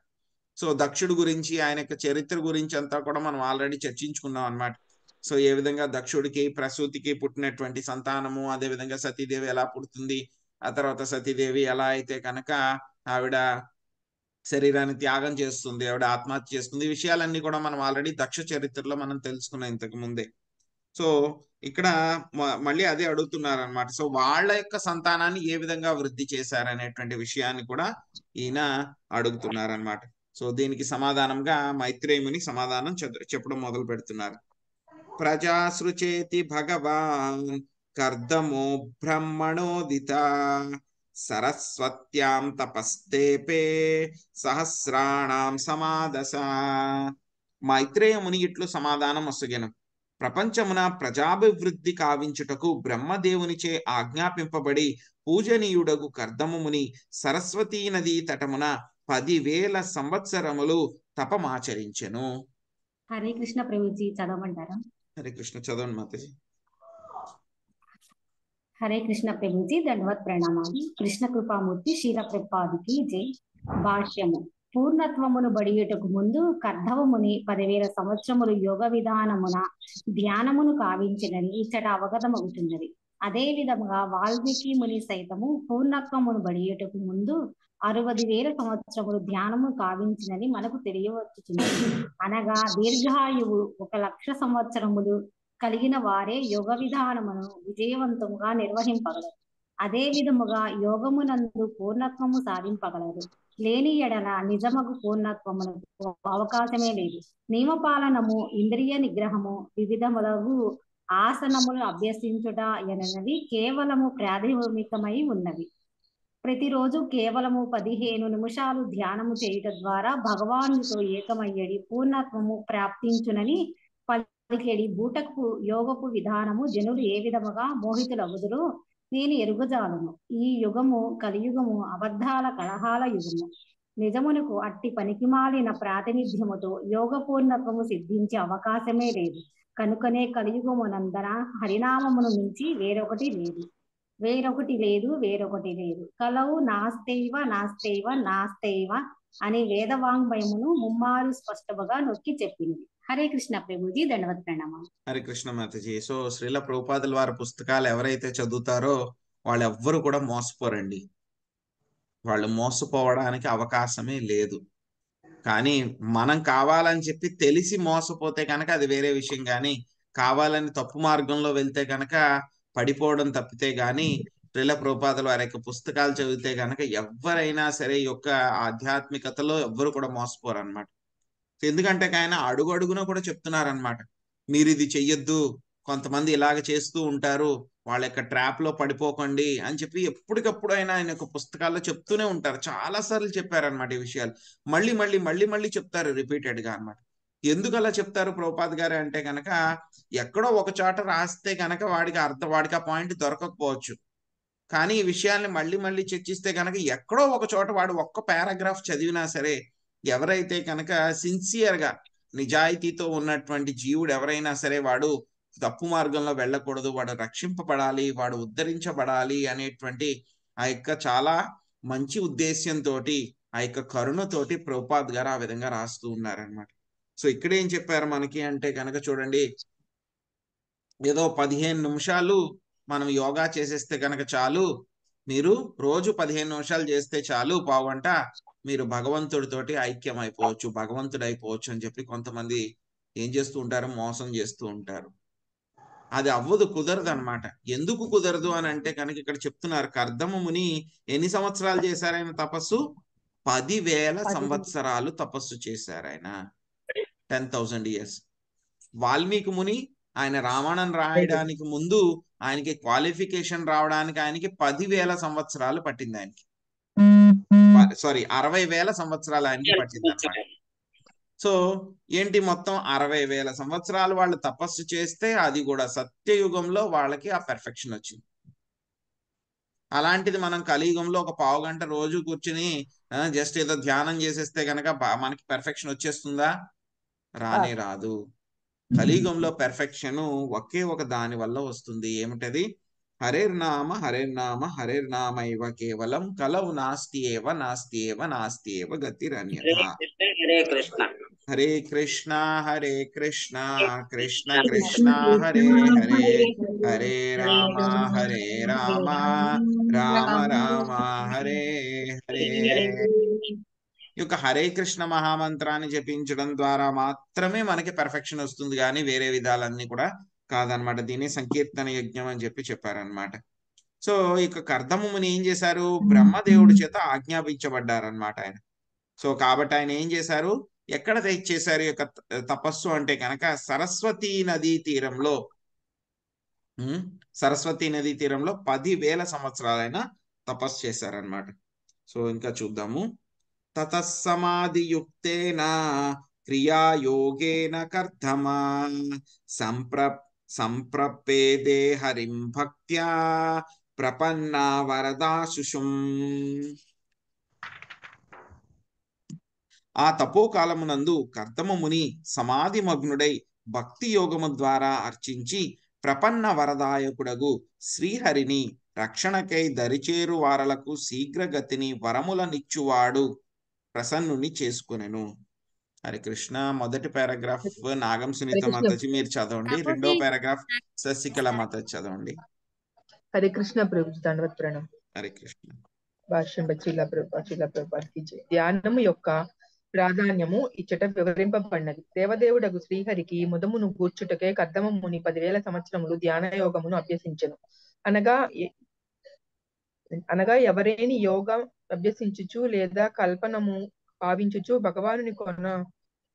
సో దక్షుడి గురించి, ఆయన యొక్క చరిత్ర గురించి అంతా కూడా మనం ఆల్రెడీ చర్చించుకున్నాం అన్నమాట. సో ఏ విధంగా దక్షుడికి ప్రసూతికి పుట్టినటువంటి సంతానము, అదే విధంగా సతీదేవి ఎలా పుడుతుంది, ఆ తర్వాత సతీదేవి ఎలా అయితే కనుక ఆవిడ శరీరాన్ని త్యాగం చేస్తుంది, ఆవిడ ఆత్మహత్య చేస్తుంది, ఈ విషయాలన్నీ కూడా మనం ఆల్రెడీ దక్ష చరిత్రలో మనం తెలుసుకున్నాం ఇంతకు ముందే. సో ఇక్కడ మళ్ళీ అదే అడుగుతున్నారు అనమాట. సో వాళ్ళ యొక్క సంతానాన్ని ఏ విధంగా వృద్ధి చేశారనేటువంటి విషయాన్ని కూడా ఈయన అడుగుతున్నారనమాట. సో దీనికి సమాధానంగా మైత్రేయుని సమాధానం చెప్పడం మొదలు పెడుతున్నారు. ప్రజాసృచేతి భగవాన్ కర్దమో బ్రహ్మణోదిత సరస్వత్యాం తపస్తేపే సహస్రాణం సమాదశ. మైత్రేయ ముని ఇట్లు సమాధానం ఒసగెను. ప్రపంచమున ప్రజాభివృద్ధి కావించుటకు బ్రహ్మదేవునిచే ఆజ్ఞాపింపబడి పూజనీయుడగు కర్దము ముని సరస్వతీ నదీ తటమున 10,000 సంవత్సరములు తపమాచరించెను. హరే కృష్ణ ప్రభుజీ, చదవమంటారా? హరే కృష్ణ, చదవండి మాతాజీ. హరే కృష్ణ ప్రభుజీ, ధన్యవాద్ ప్రణామాలు. కృష్ణ కృపామూర్తి శీల ప్రభుపాదికి జై. భాష్యము. పూర్ణత్వమును బడియుటకు ముందు కర్దవముని 10,000 సంవత్సరములు యోగ విధానమున ధ్యానమును కావించినని ఇచ్చట అవగతమవుతున్నది. అదే విధముగా వాల్మీకి ముని సైతము పూర్ణత్వమును బడియుటకు ముందు 60,000 సంవత్సరములు ధ్యానము కావించినని మనకు తెలియవచ్చుచున్నది. అనగా దీర్ఘాయువు 1,00,000 సంవత్సరములు కలిగిన వారే యోగ విధానమును విజయవంతముగా నిర్వహింపగలరు. అదే విధముగా యోగమునందు పూర్ణత్వము సాధింపగలరు. లేని ఎడల నిజమగు పూర్ణత్వమునకు అవకాశమే లేదు. నియమపాలనము, ఇంద్రియ నిగ్రహము, వివిధములగు ఆసనములు అభ్యసించుట ఎనవి కేవలము ప్రాథమికమై ఉన్నవి. ప్రతిరోజు కేవలము 15 నిమిషాలు ధ్యానము చేయుట ద్వారా భగవానుడితో ఏకమయ్యడి పూర్ణత్వము ప్రాప్తించునని వారికేడి బూటకు యోగపు విధానము జనులు ఏ విధముగా మోహితులగుదురో నేను ఎరుగజాలను. ఈ యుగము కలియుగము అబద్ధాల కలహాల యుగము. నిజమునకు అట్టి పనికిమాలిన ప్రాతినిధ్యముతో యోగ పూర్ణత్వము సిద్ధించే అవకాశమే లేదు. కనుకనే కలియుగమునందన హరినామమును మించి వేరొకటి లేదు. కలవు నాస్తైవ అని వేదవాంగ్మయమును ముమ్మారు స్పష్టముగా నొక్కి చెప్పింది. హరే కృష్ణ ప్రభుజీ, దండవత్ ప్రణామం. హరే కృష్ణ మాతాజీ. సో శ్రీల ప్రభుపాదుల వారి పుస్తకాలు ఎవరైతే చదువుతారో వాళ్ళు ఎవ్వరు కూడా మోసపోరండి. వాళ్ళు మోసపోవడానికి అవకాశమే లేదు. కానీ మనం కావాలని చెప్పి తెలిసి మోసపోతే కనుక అది వేరే విషయం. కానీ కావాలని తప్పు మార్గంలో వెళ్తే కనుక పడిపోవడం తప్పితే గాని శ్రీల ప్రభుపాదుల వారి యొక్క పుస్తకాలు చదివితే కనుక ఎవరైనా సరే ఈ యొక్క ఆధ్యాత్మికతలో ఎవ్వరు కూడా మోసపోరు అనమాట. ఎందుకంటే ఆయన అడుగు అడుగున కూడా చెప్తున్నారనమాట, మీరు ఇది చెయ్యొద్దు, కొంతమంది ఇలాగ చేస్తూ ఉంటారు, వాళ్ళ యొక్క ట్రాప్ లో పడిపోకండి అని చెప్పి ఎప్పటికప్పుడు ఆయన యొక్క పుస్తకాల్లో చెప్తూనే ఉంటారు. చాలా సార్లు చెప్పారనమాట ఈ విషయాలు. మళ్ళీ చెప్తారు రిపీటెడ్ గా అనమాట. ఎందుకు అలా చెప్తారు ప్రభుపాద్ గారు అంటే కనుక ఎక్కడో ఒక చోట రాస్తే కనుక వాడికి ఆ పాయింట్ దొరకకపోవచ్చు. కానీ ఈ విషయాల్ని మళ్ళీ చర్చిస్తే కనుక ఎక్కడో ఒక చోట వాడు ఒక్క పారాగ్రాఫ్ చదివినా సరే, ఎవరైతే కనుక సిన్సియర్ గా నిజాయితీతో ఉన్నటువంటి జీవుడు ఎవరైనా సరే వాడు తప్పు మార్గంలో వెళ్ళకూడదు, వాడు రక్షింపబడాలి, వాడు ఉద్ధరించబడాలి అనేటువంటి ఆ యొక్క చాలా మంచి ఉద్దేశ్యంతో ఆ యొక్క కరుణతోటి ప్రభుపాద్ గారు ఆ విధంగా రాస్తూ ఉన్నారనమాట. సో ఇక్కడ ఏం చెప్పారు మనకి అంటే కనుక చూడండి, ఏదో 15 నిమిషాలు మనం యోగా చేసేస్తే కనుక చాలు, మీరు రోజు 15 నిమిషాలు చేస్తే చాలు, పావుగంట మీరు భగవంతుడితోటి ఐక్యం అయిపోవచ్చు, భగవంతుడు అయిపోవచ్చు అని చెప్పి కొంతమంది ఏం చేస్తూ ఉంటారు, మోసం చేస్తూ ఉంటారు. అది అవ్వదు, కుదరదు అనమాట. ఎందుకు కుదరదు అని అంటే కనుక ఇక్కడ చెప్తున్నారు, కర్దమ ముని ఎన్ని సంవత్సరాలు చేశారు ఆయన తపస్సు? 10,000 సంవత్సరాలు తపస్సు చేశారు ఆయన, 10,000 years. వాల్మీకి ముని ఆయన రామాయణం రాయడానికి ముందు ఆయనకి క్వాలిఫికేషన్ రావడానికి ఆయనకి 10,000 సంవత్సరాలు పట్టింది. ఆయనకి 60,000 సంవత్సరాలు ఆయనకి పట్టింది అనమాట. సో ఏంటి, మొత్తం 60,000 సంవత్సరాలు వాళ్ళు తపస్సు చేస్తే అది కూడా సత్యయుగంలో వాళ్ళకి ఆ పెర్ఫెక్షన్ వచ్చింది. అలాంటిది మనం కలియుగంలో ఒక పావుగంట రోజు కూర్చుని జస్ట్ ఏదో ధ్యానం చేసేస్తే గనక మనకి పెర్ఫెక్షన్ వచ్చేస్తుందా? రానే రాదు. కలియుగంలో పెర్ఫెక్షన్ ఒకే ఒక దాని వల్ల వస్తుంది. ఏమిటది? హరేర్నామ హరేర్నామైవ కేవలం కలవు నాస్తి ఏవ గతిరన్యథా. హరే కృష్ణ హరే కృష్ణ కృష్ణ కృష్ణ హరే హరే, హరే రామ రామ రామ హరే హరే. ఈ యొక్క హరే కృష్ణ మహామంత్రాన్ని జపించడం ద్వారా మాత్రమే మనకి పెర్ఫెక్షన్ వస్తుంది, కానీ వేరే విధాలన్నీ కూడా కాదనమాట. దీన్ని సంకీర్తన యజ్ఞం అని చెప్పారనమాట. సో ఇక కర్దముని ఏం చేశారు? బ్రహ్మదేవుడి చేత ఆజ్ఞాపించబడ్డారనమాట ఆయన. సో కాబట్టి ఆయన ఏం చేశారు, ఎక్కడ చేశారు ఈ యొక్క తపస్సు అంటే కనుక సరస్వతీ నదీ తీరంలో 10,000 సంవత్సరాలైన తపస్సు చేశారనమాట. సో ఇంకా చూద్దాము. తతస్సమాధియుక్తేన క్రియాయోగేన కర్దమా సంప్రపేదే హరిం భక్త్యా ప్రపన్నా వరదాశుషుం. ఆ తపోకాలమునందు కర్దమ ముని సమాధి మగ్నుడై భక్తి యోగము ద్వారా అర్చించి ప్రపన్న వరదాయకుడగు శ్రీహరిని రక్షణకై దరిచేరు వారలకు శీఘ్రగతిని వరములనిచ్చువాడు ప్రసన్నుని చేసుకునెను. హరే కృష్ణ. మొదటి పారాగ్రాఫ్ నాగం సునీత మాతాజీ మీరు చదవండి. రెండో పారాగ్రాఫ్ శశికళ మాతాజీ చదవండి. హరే కృష్ణ ప్రభు, దండవత్ ప్రణామం. హరే కృష్ణ. భాష్యం బచ్చిల ప్రభుపాదికి జై. ధ్యానము యొక్క ప్రాధాన్యము ఇచ్చట వివరింపబడినది. దేవదేవుడగు శ్రీహరికి ముదమును కూర్చుటకే కర్దమ ముని 10,000 సంవత్సరములు ధ్యాన యోగమును అభ్యసించెను. అనగా ఎవరేని యోగం అభ్యసించుచు లేదా కల్పనము భావించుచు భగవానుని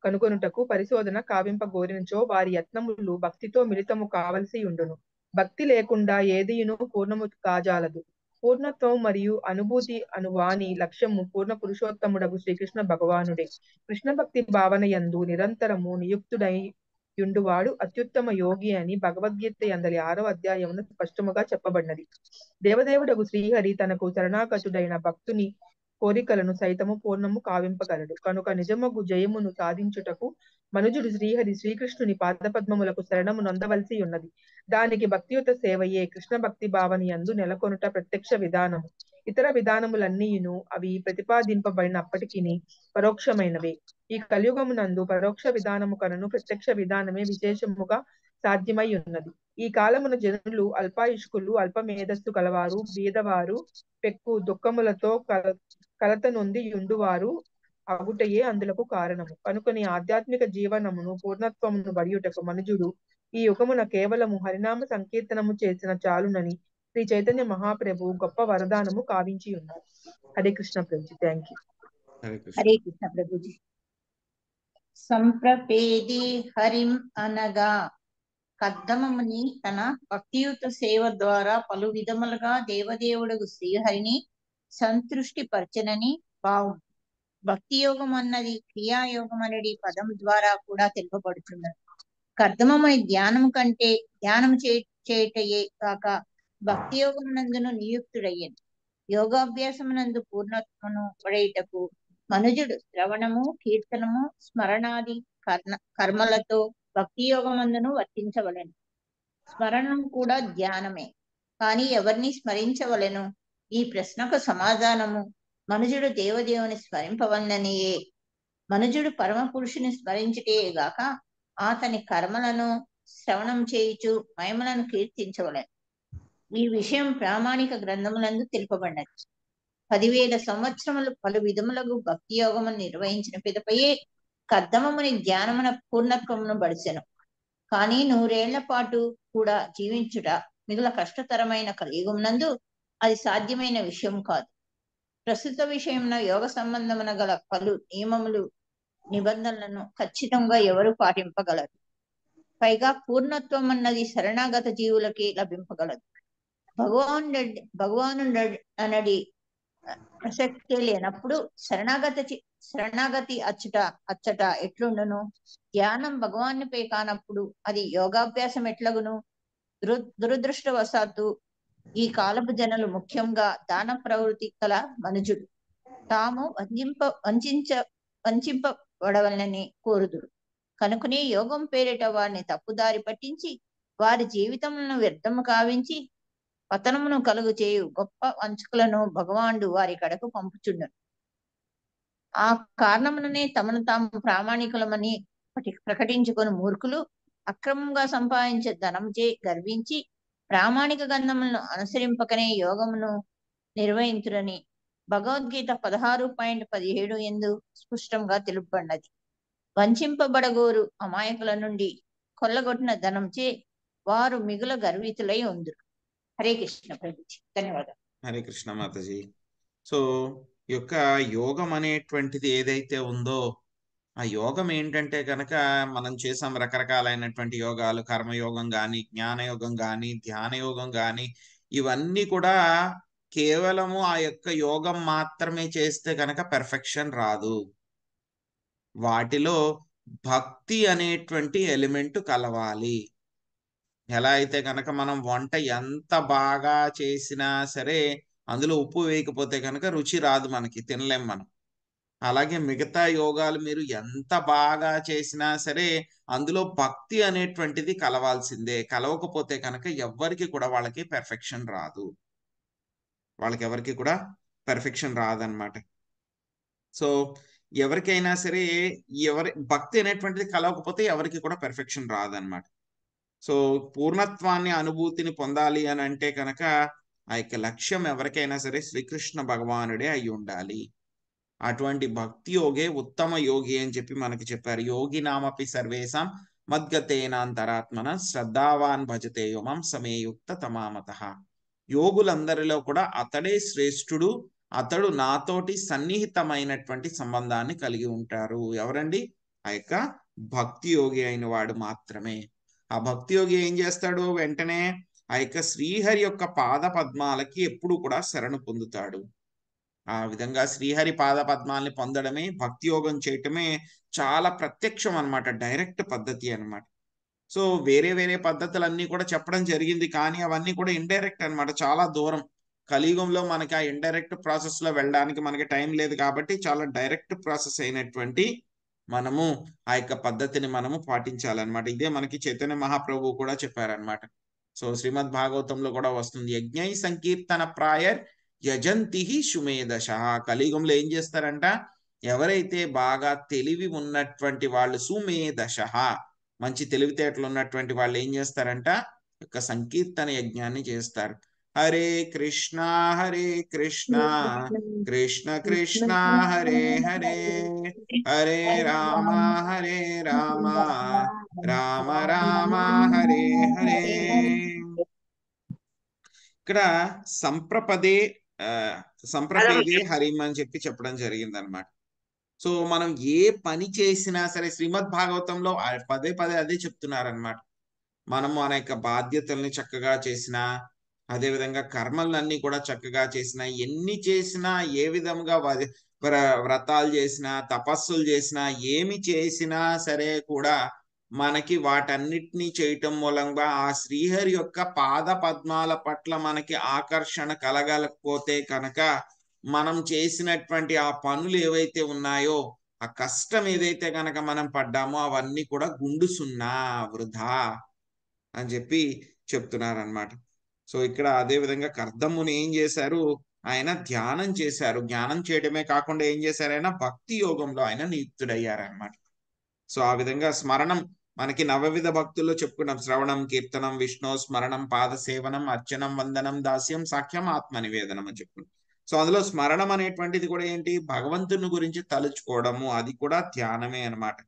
కనుగొనుటకు పరిశోధన కావింపగోరినచో వారి యత్నములు భక్తితో మిళితము కావలసి ఉండును. భక్తి లేకుండా ఏదియును పూర్ణము కాజాలదు. పూర్ణత్వం మరియు అనుభూతి అనువాని లక్ష్యము పూర్ణ పురుషోత్తముడగు శ్రీకృష్ణ భగవానుడే. కృష్ణ భక్తి భావన యందు నిరంతరము నియుక్తుడై యుండువాడు అత్యుత్తమ యోగి అని భగవద్గీత యందలి 6వ అధ్యాయమున స్పష్టముగా చెప్పబడినది. దేవదేవుడగు శ్రీహరి తనకు శరణాగతుడైన భక్తుని కోరికలను సైతము పూర్ణము కావింపగలడు. కనుక నిజమగు జయమును సాధించుటకు మనుజుడు శ్రీకృష్ణుని పాదపద్మములకు శరణము నొందవలసి ఉన్నది. దానికి భక్తియుత సేవయే కృష్ణ భక్తి భావని యందు నెలకొనుట ప్రత్యక్ష విధానము. ఇతర విధానములన్నీయును అవి ప్రతిపాదింపబడినప్పటికీ పరోక్షమైనవే. ఈ కలియుగమునందు పరోక్ష విధానము కనను ప్రత్యక్ష విధానమే విశేషముగా సాధ్యమై ఉన్నది. ఈ కాలమున జనులు అల్పాయుష్కులు, అల్ప మేధస్సు కలవారు, బీదవారు, పెక్కు దుఃఖములతో కలత నొంది యుండువారు అగుటయే అందులకు కారణము. కనుకని ఆధ్యాత్మిక జీవనమును పూర్ణత్వమును బడియుటకు మనుజుడు ఈ యుగమున కేవలము హరినామ సంకీర్తనము చేసిన చాలునని శ్రీ చైతన్య మహాప్రభు గొప్ప వరదానము కావించి ఉన్నారు. హరే కృష్ణ ప్రభుజీ. Thank you. హరే కృష్ణ ప్రభుజీ. సంప్రపేది హరిం అనగా కద్దమముని తన భక్తియుత సేవ ద్వారా పలు విధములుగా దేవదేవుడు శ్రీహరిని సంతృష్టి పరచనని భావం. భక్తి యోగం అన్నది క్రియాయోగం అనేది పదం ద్వారా కూడా తెలుపబడుతున్నది. కర్దమమై ధ్యానం కంటే ధ్యానం చేయుటయే కాక భక్తి యోగమునందును నియుక్తుడయ్యను. యోగాభ్యాసమునందు పూర్ణత్వమును పడేటకు మనుజుడు శ్రవణము, కీర్తనము, స్మరణాది కర్మలతో భక్తి యోగమందును వర్తించవలెను. స్మరణం కూడా ధ్యానమే. కానీ ఎవరిని స్మరించవలెను? ఈ ప్రశ్నకు సమాధానము మనుజుడు దేవదేవుని స్మరింపవలననియే. మనుజుడు పరమ పురుషుని స్మరించుటే గాక అతని కర్మలను శ్రవణం చేయుచు మహిమలను కీర్తించవలెను. ఈ విషయం ప్రామాణిక గ్రంథములందు తెలుపబడినది. 10,000 సంవత్సరములు పలు విధములకు భక్తి యోగమును నిర్వహించిన పిదపయే కద్దమముని ధ్యానమున పూర్ణత్వమును బడిసెను. కానీ 100 ఏళ్ల పాటు కూడా జీవించుట మిగుల కష్టతరమైన కలియుగమునందు అది సాధ్యమైన విషయం కాదు. ప్రస్తుత విషయమున యోగ సంబంధమున గల పలు నియమములు, నిబంధనలను ఖచ్చితంగా ఎవరు పాటింపగలరు? పైగా పూర్ణత్వం అన్నది శరణాగత జీవులకి లభింపగలదు. భగవాను అనడి ప్రసక్తే లేనప్పుడు శరణాగతి అచ్చట ఎట్లుండును? ధ్యానం భగవానుపై కానప్పుడు అది యోగాభ్యాసం ఎట్లగును? దురదృష్టవశాత్తు ఈ కాలపు జనులు, ముఖ్యంగా దాన ప్రవృత్తి కల మనుజుడు, తాము వంచింపబడవలనని కోరుదురు. కనుకనే యోగం పేరిట వారిని తప్పుదారి పట్టించి వారి జీవితములను వ్యర్థము కావించి పతనమును కలుగు చేయు గొప్ప వంచకులను భగవానుడు వారి కడకు పంపుచుండను. ఆ కారణముననే తమను తాము ప్రామాణికులమని ప్రకటించుకొని మూర్ఖులు అక్రమంగా సంపాదించే ధనంచే గర్వించి ప్రామాణిక గంధములను అనుసరింపకనే యోగమును నిర్వహించురని భగవద్గీత 16.17 యందు స్పష్టంగా తెలుపబడినది. వంచింపబడగోరు అమాయకుల నుండి కొల్లగొట్టిన ధనంచే వారు మిగుల గర్వితులై ఉందురు. హరే కృష్ణ ప్రభుజీ. ధన్యవాదాలు. హరే కృష్ణ మాతాజీ. సో ఈ యొక్క యోగం అనేటువంటిది ఏదైతే ఉందో ఆ యోగం ఏంటంటే కనుక మనం చేసాం రకరకాలైనటువంటి యోగాలు, కర్మయోగం కానీ, జ్ఞానయోగం కానీ, ధ్యాన యోగం కానీ, ఇవన్నీ కూడా కేవలము ఆ యొక్క యోగం మాత్రమే చేస్తే కనుక పెర్ఫెక్షన్ రాదు. వాటిలో భక్తి అనేటువంటి ఎలిమెంట్ కలవాలి. ఎలా అయితే కనుక మనం వంట ఎంత బాగా చేసినా సరే అందులో ఉప్పు వేయకపోతే కనుక రుచి రాదు, మనకి తినలేం మనం. అలాగే మిగతా యోగాలు మీరు ఎంత బాగా చేసినా సరే అందులో భక్తి అనేటువంటిది కలవాల్సిందే. కలవకపోతే కనుక ఎవరికి కూడా వాళ్ళకి పెర్ఫెక్షన్ రాదు. ఎవరికి కూడా పెర్ఫెక్షన్ రాదనమాట. సో ఎవరికైనా సరే భక్తి అనేటువంటిది కలవకపోతే ఎవరికి కూడా పెర్ఫెక్షన్ రాదనమాట. సో పూర్ణత్వాన్ని, అనుభూతిని పొందాలి అని అంటే కనుక ఆ యొక్క లక్ష్యం ఎవరికైనా సరే శ్రీకృష్ణ భగవానుడే అయి ఉండాలి. అటువంటి భక్తి యోగే ఉత్తమ యోగి అని చెప్పి మనకి చెప్పారు. యోగి నామపి సర్వేషాం మద్గతేనాంతరాత్మన శ్రద్ధావాన్ భజతే యోమం సమేయుక్త తమామతః. యోగులందరిలో కూడా అతడే శ్రేష్ఠుడు, అతడు నాతోటి సన్నిహితమైనటువంటి సంబంధాన్ని కలిగి ఉంటారు. ఎవరండి? ఆ యొక్క భక్తి యోగి అయిన వాడు మాత్రమే. ఆ భక్తి యోగి ఏం చేస్తాడు? వెంటనే ఆ యొక్క శ్రీహరి యొక్క పాద పద్మాలకి ఎప్పుడు కూడా శరణు పొందుతాడు. ఆ విధంగా శ్రీహరి పాద పద్మాల్ని పొందడమే, భక్తి యోగం చేయటమే చాలా ప్రత్యక్షం అనమాట, డైరెక్ట్ పద్ధతి అనమాట. సో వేరే వేరే పద్ధతులన్నీ కూడా చెప్పడం జరిగింది, కానీ అవన్నీ కూడా ఇండైరెక్ట్ అన్నమాట, చాలా దూరం. కలియుగంలో మనకి ఆ ఇండైరెక్ట్ ప్రాసెస్ లో వెళ్ళడానికి మనకి టైం లేదు కాబట్టి చాలా డైరెక్ట్ ప్రాసెస్ అయినటువంటి మనము ఆ యొక్క పద్ధతిని మనము పాటించాలన్నమాట. ఇదే మనకి చైతన్య మహాప్రభువు కూడా చెప్పారనమాట. సో శ్రీమద్ భాగవతంలో కూడా వస్తుంది, యజ్ఞై సంకీర్తన ప్రాయర్ యజంతి సుమేధశ. కలియుగంలో ఏం చేస్తారంట, ఎవరైతే బాగా తెలివి ఉన్నటువంటి వాళ్ళు, సుమేధశ మంచి తెలివితేటలు ఉన్నటువంటి వాళ్ళు ఏం చేస్తారంట, యొక్క సంకీర్తన యజ్ఞాన్ని చేస్తారు. హరే కృష్ణ కృష్ణ కృష్ణ హరే హరే, హరే రామ రామ రామ హరే హరే. ఇక్కడ సంప్రపదే సంప్రపేదే హరిం అని చెప్పడం జరిగింది అనమాట. సో మనం ఏ పని చేసినా సరే శ్రీమద్ భాగవతంలో పదే పదే అదే చెప్తున్నారనమాట. మనం మన యొక్క బాధ్యతల్ని చక్కగా చేసినా, అదేవిధంగా కర్మలన్నీ కూడా చక్కగా చేసినా, ఎన్ని చేసినా, ఏ విధంగా వ్రతాలు చేసినా, తపస్సులు చేసినా, ఏమి చేసినా సరే కూడా మనకి వాటన్నిటినీ చేయటం మూలంగా ఆ శ్రీహరి యొక్క పాద పద్మాల పట్ల మనకి ఆకర్షణ కలగకపోతే కనుక మనం చేసినటువంటి ఆ పనులు ఏవైతే ఉన్నాయో, ఆ కష్టం ఏదైతే కనుక మనం పడ్డామో అవన్నీ కూడా గుండు సున్నా, వృధా అని చెప్పి చెప్తున్నారనమాట. సో ఇక్కడ అదే విధంగా కర్దముని ఏం చేశారు, ఆయన ధ్యానం చేశారు. జ్ఞానం చేయడమే కాకుండా ఏం చేశారు, ఆయన భక్తి యోగంలో ఆయన నియుక్తుడయ్యారనమాట. సో ఆ విధంగా స్మరణం మనకి నవవిధ భక్తుల్లో చెప్పుకున్నాం, శ్రవణం, కీర్తనం, విష్ణు స్మరణం, పాద సేవనం, అర్చనం, వందనం, దాస్యం, సాఖ్యం, ఆత్మ నివేదనం అని చెప్పుకున్నాం. సో అందులో స్మరణం అనేటువంటిది కూడా ఏంటి, భగవంతుని గురించి తలుచుకోవడము, అది కూడా ధ్యానమే అన్నమాట.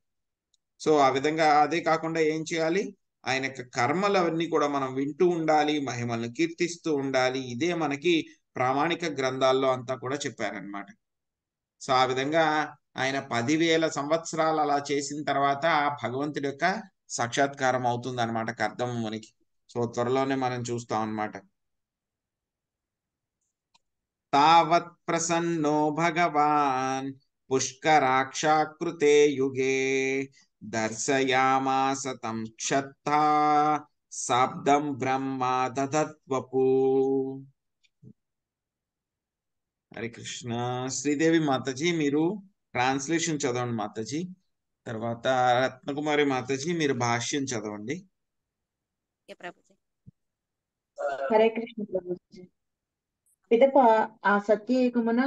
సో ఆ విధంగా అదే కాకుండా ఏం చేయాలి, ఆయన యొక్క కర్మలు అవన్నీ కూడా మనం వింటూ ఉండాలి, మహిమలను కీర్తిస్తూ ఉండాలి. ఇదే మనకి ప్రామాణిక గ్రంథాల్లో అంతా కూడా చెప్పారనమాట. సో ఆ విధంగా ఆయన 10,000 సంవత్సరాలు అలా చేసిన తర్వాత భగవంతుడి యొక్క సాక్షాత్కారం అవుతుంది అనమాట కర్దమునికి. సో త్వరలోనే మనం చూస్తాం అన్నమాట. తావత్ ప్రసన్నో భగవాన్ పుష్కరాక్షాకృతే యుగే దర్శయామాస తం క్షత్తా శాబ్దం బ్రహ్మ దదత్వపు. హరే కృష్ణ. శ్రీదేవి మాతాజీ మీరు ట్రాన్స్లేషన్ చదవండి మాతాజీ, తర్వాత రత్నకుమారి మాతాజీ మీరు భాష్యం చదవండి. హరే కృష్ణ ప్రభుజీ. పిదప ఆ సత్యయుగమున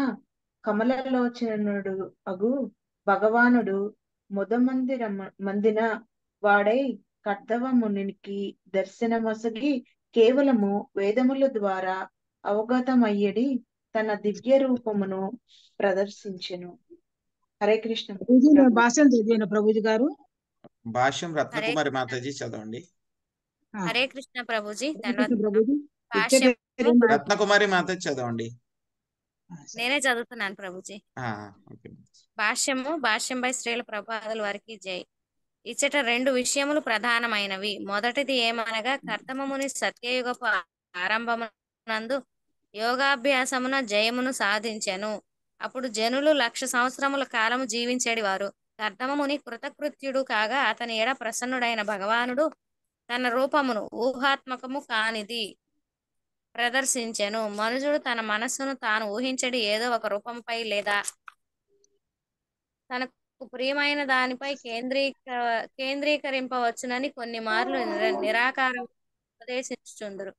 కమలలోచనుడు అగు భగవానుడు మందిన వాడై కర్దవ మునికి దర్శనమొసగి కేవలము వేదముల ద్వారా అవగతమయ్యడి తన దివ్య రూపమును ప్రదర్శించెను. హరే కృష్ణ. భాష్యం చదివాను ప్రభుజీ గారు. భాష్యం రత్నకుమారి మాతాజీ చదవండి. హరే కృష్ణ ప్రభుజీ. రత్నకుమారి మాతాజీ చదవండి. నేనే చదువుతున్నాను ప్రభుజీ. భాష్యం బై శ్రీల ప్రభుపాదుల వారికి జై. ఇచ్చట 2 విషయములు ప్రధానమైనవి. మొదటిది ఏమనగా కర్దమముని సత్యయుగపు ఆరంభమునందు యోగాభ్యాసమున జయమును సాధించెను. అప్పుడు జనులు 1,00,000 సంవత్సరముల కాలము జీవించేడి వారు. కర్దమముని కృతకృత్యుడు కాగా అతని ఎడ ప్రసన్నుడైన భగవానుడు తన రూపమును ఊహాత్మకము కానిది ప్రదర్శించెను. మనుజుడు తన మనస్సును తాను ఊహించడి ఏదో ఒక రూపంపై లేదా తనకు ప్రియమైన దానిపై కేంద్రీకరింపవచ్చునని కొన్ని మార్లు నిరాకారం ఉపదేశించుచుందురు.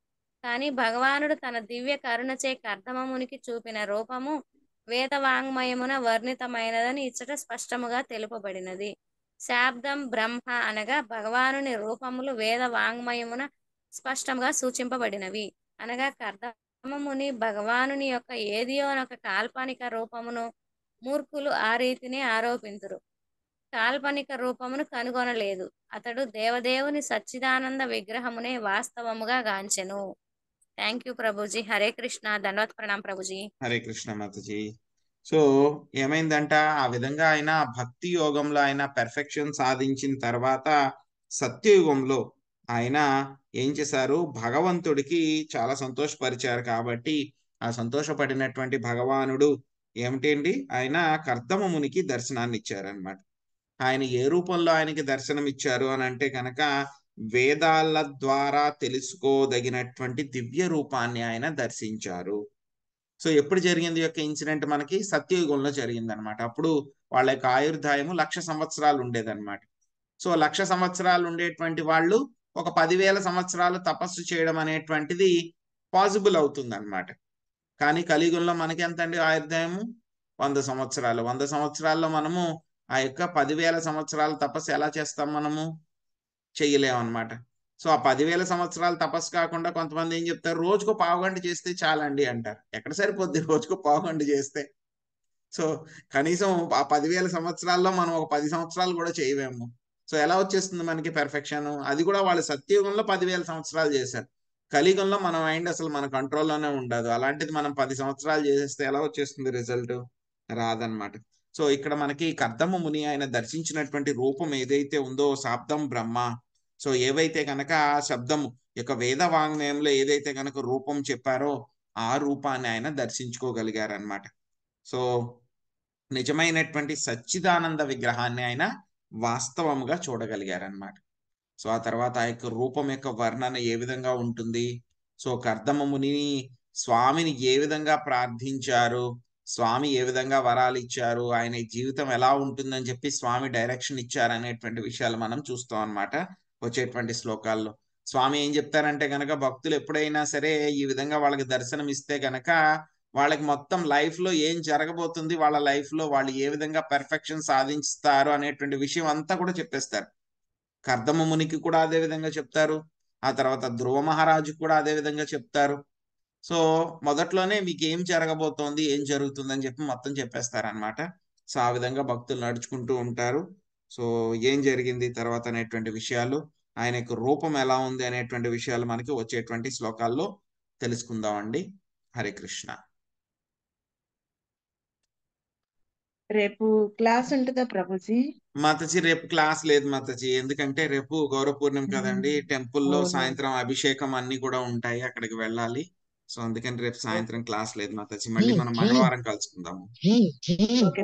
కానీ భగవానుడు తన దివ్య కరుణచే కర్దమమునికి చూపిన రూపము వేదవాంగ్మయమున వర్ణితమైనదని ఇచ్చట స్పష్టముగా తెలుపబడినది. శాబ్దం బ్రహ్మ అనగా భగవానుని రూపములు వేద వాంగ్మయమున స్పష్టంగా సూచింపబడినవి. అనగా కర్దమముని భగవానుని యొక్క ఏదియోనొక కాల్పనిక రూపమును మూర్ఖులు ఆ రీతిని ఆరోపింతురు. కాల్పనిక రూపమును కనుగొనలేదు. అతడు దేవదేవుని Sachchidananda విగ్రహమునే వాస్తవముగా గాంచెను. Thank you Prabhuji. Hare Krishna. ధన్యవాద ప్రణాం Prabhuji. Hare Krishna Mataji. So ఏమైందంట, ఆ విధంగా ఆయన భక్తి యోగంలో ఆయన పెర్ఫెక్షన్ సాధించిన తర్వాత సత్యయుగంలో ఆయన ఏం చేశారు, భగవంతుడికి చాలా సంతోషపరిచారు. కాబట్టి ఆ సంతోషపడినటువంటి భగవానుడు ఏమిటండి, ఆయన కర్దమమునికి దర్శనాన్ని ఇచ్చారనమాట. ఆయన ఏ రూపంలో ఆయనకి దర్శనం ఇచ్చారు అని అంటే కనుక వేదాల ద్వారా తెలుసుకోదగినటువంటి దివ్య రూపాన్ని ఆయన దర్శించారు. సో ఎప్పుడు జరిగింది యొక్క ఇన్సిడెంట్? మనకి సత్యయుగంలో జరిగింది అనమాట. అప్పుడు వాళ్ళ యొక్క ఆయుర్దాయము 1,00,000 సంవత్సరాలు ఉండేదన్నమాట. సో 1,00,000 సంవత్సరాలు ఉండేటువంటి వాళ్ళు ఒక 10,000 సంవత్సరాలు తపస్సు చేయడం అనేటువంటిది పాసిబుల్ అవుతుంది అనమాట. కానీ కలియుగంలో మనకి ఎంత అండి ఆయుర్దాయము? 100 సంవత్సరాలు. 100 సంవత్సరాల్లో మనము ఆ యొక్క 10,000 సంవత్సరాల తపస్సు ఎలా చేస్తాం? మనము చెయ్యలేము అనమాట. సో ఆ 10,000 సంవత్సరాల తపస్సు కాకుండా కొంతమంది ఏం చెప్తారు, రోజుకో పావుగంట చేస్తే చాలండి అంటారు. ఎక్కడ సరిపోద్ది రోజుకో పావుగంట చేస్తే? సో కనీసం ఆ 10,000 సంవత్సరాల్లో మనం ఒక 10 సంవత్సరాలు కూడా చేయలేము. సో ఎలా వచ్చేస్తుంది మనకి పెర్ఫెక్షన్? అది కూడా వాళ్ళు సత్యయుగంలో 10,000 సంవత్సరాలు చేశారు. కలియుగంలో మన మైండ్ అసలు మన కంట్రోల్లోనే ఉండదు. అలాంటిది మనం 10 సంవత్సరాలు చేసేస్తే ఎలా వచ్చేస్తుంది రిజల్ట్? రాదనమాట. సో ఇక్కడ మనకి కర్దమ ముని ఆయన దర్శించినటువంటి రూపం ఏదైతే ఉందో శాబ్దం బ్రహ్మ. సో ఏవైతే కనుక ఆ శబ్దము యొక్క వేద వాంగ్మయంలో ఏదైతే కనుక రూపం చెప్పారో ఆ రూపాన్ని ఆయన దర్శించుకోగలిగారనమాట. సో నిజమైనటువంటి సచ్చిదానంద విగ్రహాన్ని ఆయన వాస్తవంగా చూడగలిగారనమాట. సో ఆ తర్వాత ఆ యొక్క రూపం యొక్క వర్ణన ఏ విధంగా ఉంటుంది? సో కర్దమ ముని స్వామిని ఏ విధంగా ప్రార్థించారు, స్వామి ఏ విధంగా వరాలు ఇచ్చారు, ఆయన జీవితం ఎలా ఉంటుందని చెప్పి స్వామి డైరెక్షన్ ఇచ్చారు అనేటువంటి విషయాలు మనం చూస్తాం అన్నమాట వచ్చేటువంటి శ్లోకాల్లో. స్వామి ఏం చెప్తారంటే గనక భక్తులు ఎప్పుడైనా సరే ఈ విధంగా వాళ్ళకి దర్శనం ఇస్తే గనక వాళ్ళకి మొత్తం లైఫ్ లో ఏం జరగబోతుంది, వాళ్ళ లైఫ్ లో వాళ్ళు ఏ విధంగా పెర్ఫెక్షన్ సాధిస్తారు అనేటువంటి విషయం అంతా కూడా చెప్పేస్తారు. కర్దమ మునికి కూడా అదే విధంగా చెప్తారు. ఆ తర్వాత ధ్రువ మహారాజుకు కూడా అదే విధంగా చెప్తారు. సో మొదట్లోనే మీకు ఏం జరగబోతోంది, ఏం జరుగుతుంది అని చెప్పి మొత్తం చెప్పేస్తారనమాట. సో ఆ విధంగా భక్తులు నడుచుకుంటూ ఉంటారు. సో ఏం జరిగింది తర్వాత అనేటువంటి విషయాలు, ఆయన యొక్క రూపం ఎలా ఉంది అనేటువంటి విషయాలు మనకి వచ్చేటువంటి శ్లోకాల్లో తెలుసుకుందామండి. హరే కృష్ణ. రేపు క్లాస్ ఉంటుందా ప్రభుజీ? మాతాజీ రేపు క్లాస్ లేదు మాతాజీ, ఎందుకంటే రేపు గౌరవ పూర్ణిమ కదండి. టెంపుల్లో అవును. సాయంత్రం అభిషేకం అన్ని కూడా ఉంటాయి, అక్కడికి వెళ్ళాలి. సో అందుకని రేపు సాయంత్రం క్లాస్ లేదు మాతాజీ. మళ్ళీ మనం మంగళవారం కలుసుకుందాము. ఓకే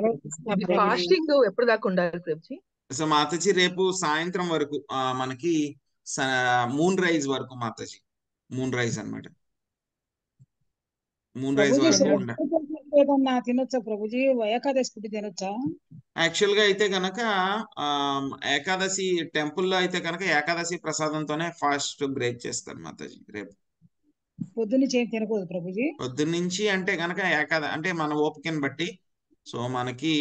ఇది ఫాస్టింగ్ ఎప్పుడు దాకా ఉండాలి ప్రభుజీ? సో మాతాజీ రేపు సాయంత్రం వరకు మనకి మూన్ రైజ్ వరకు మాతాజీ, మూన్ రైజ్ అన్నమాట. మూన్ రైజ్ ప్రభుజీ వరకు ఉండాలి. ఏదన్నా తినొచ్చా ప్రభుజీ? ఏకాదశి పుట్టి తినొచ్చా? యాక్చువల్ గా అయితే కనుక ఏకాదశి టెంపుల్లో అయితే కనుక ఏకాదశి ప్రసాదంతోనే ఫాస్ట్ బ్రేక్ చేస్తారు మాతాజీ రేపు. పొద్దున్నుంచి ఏం తినకూడదు ప్రభుజీ? పొద్దున్నుంచి అంటే కనుక అంటే మన ఓపికని బట్టి. సో మనకి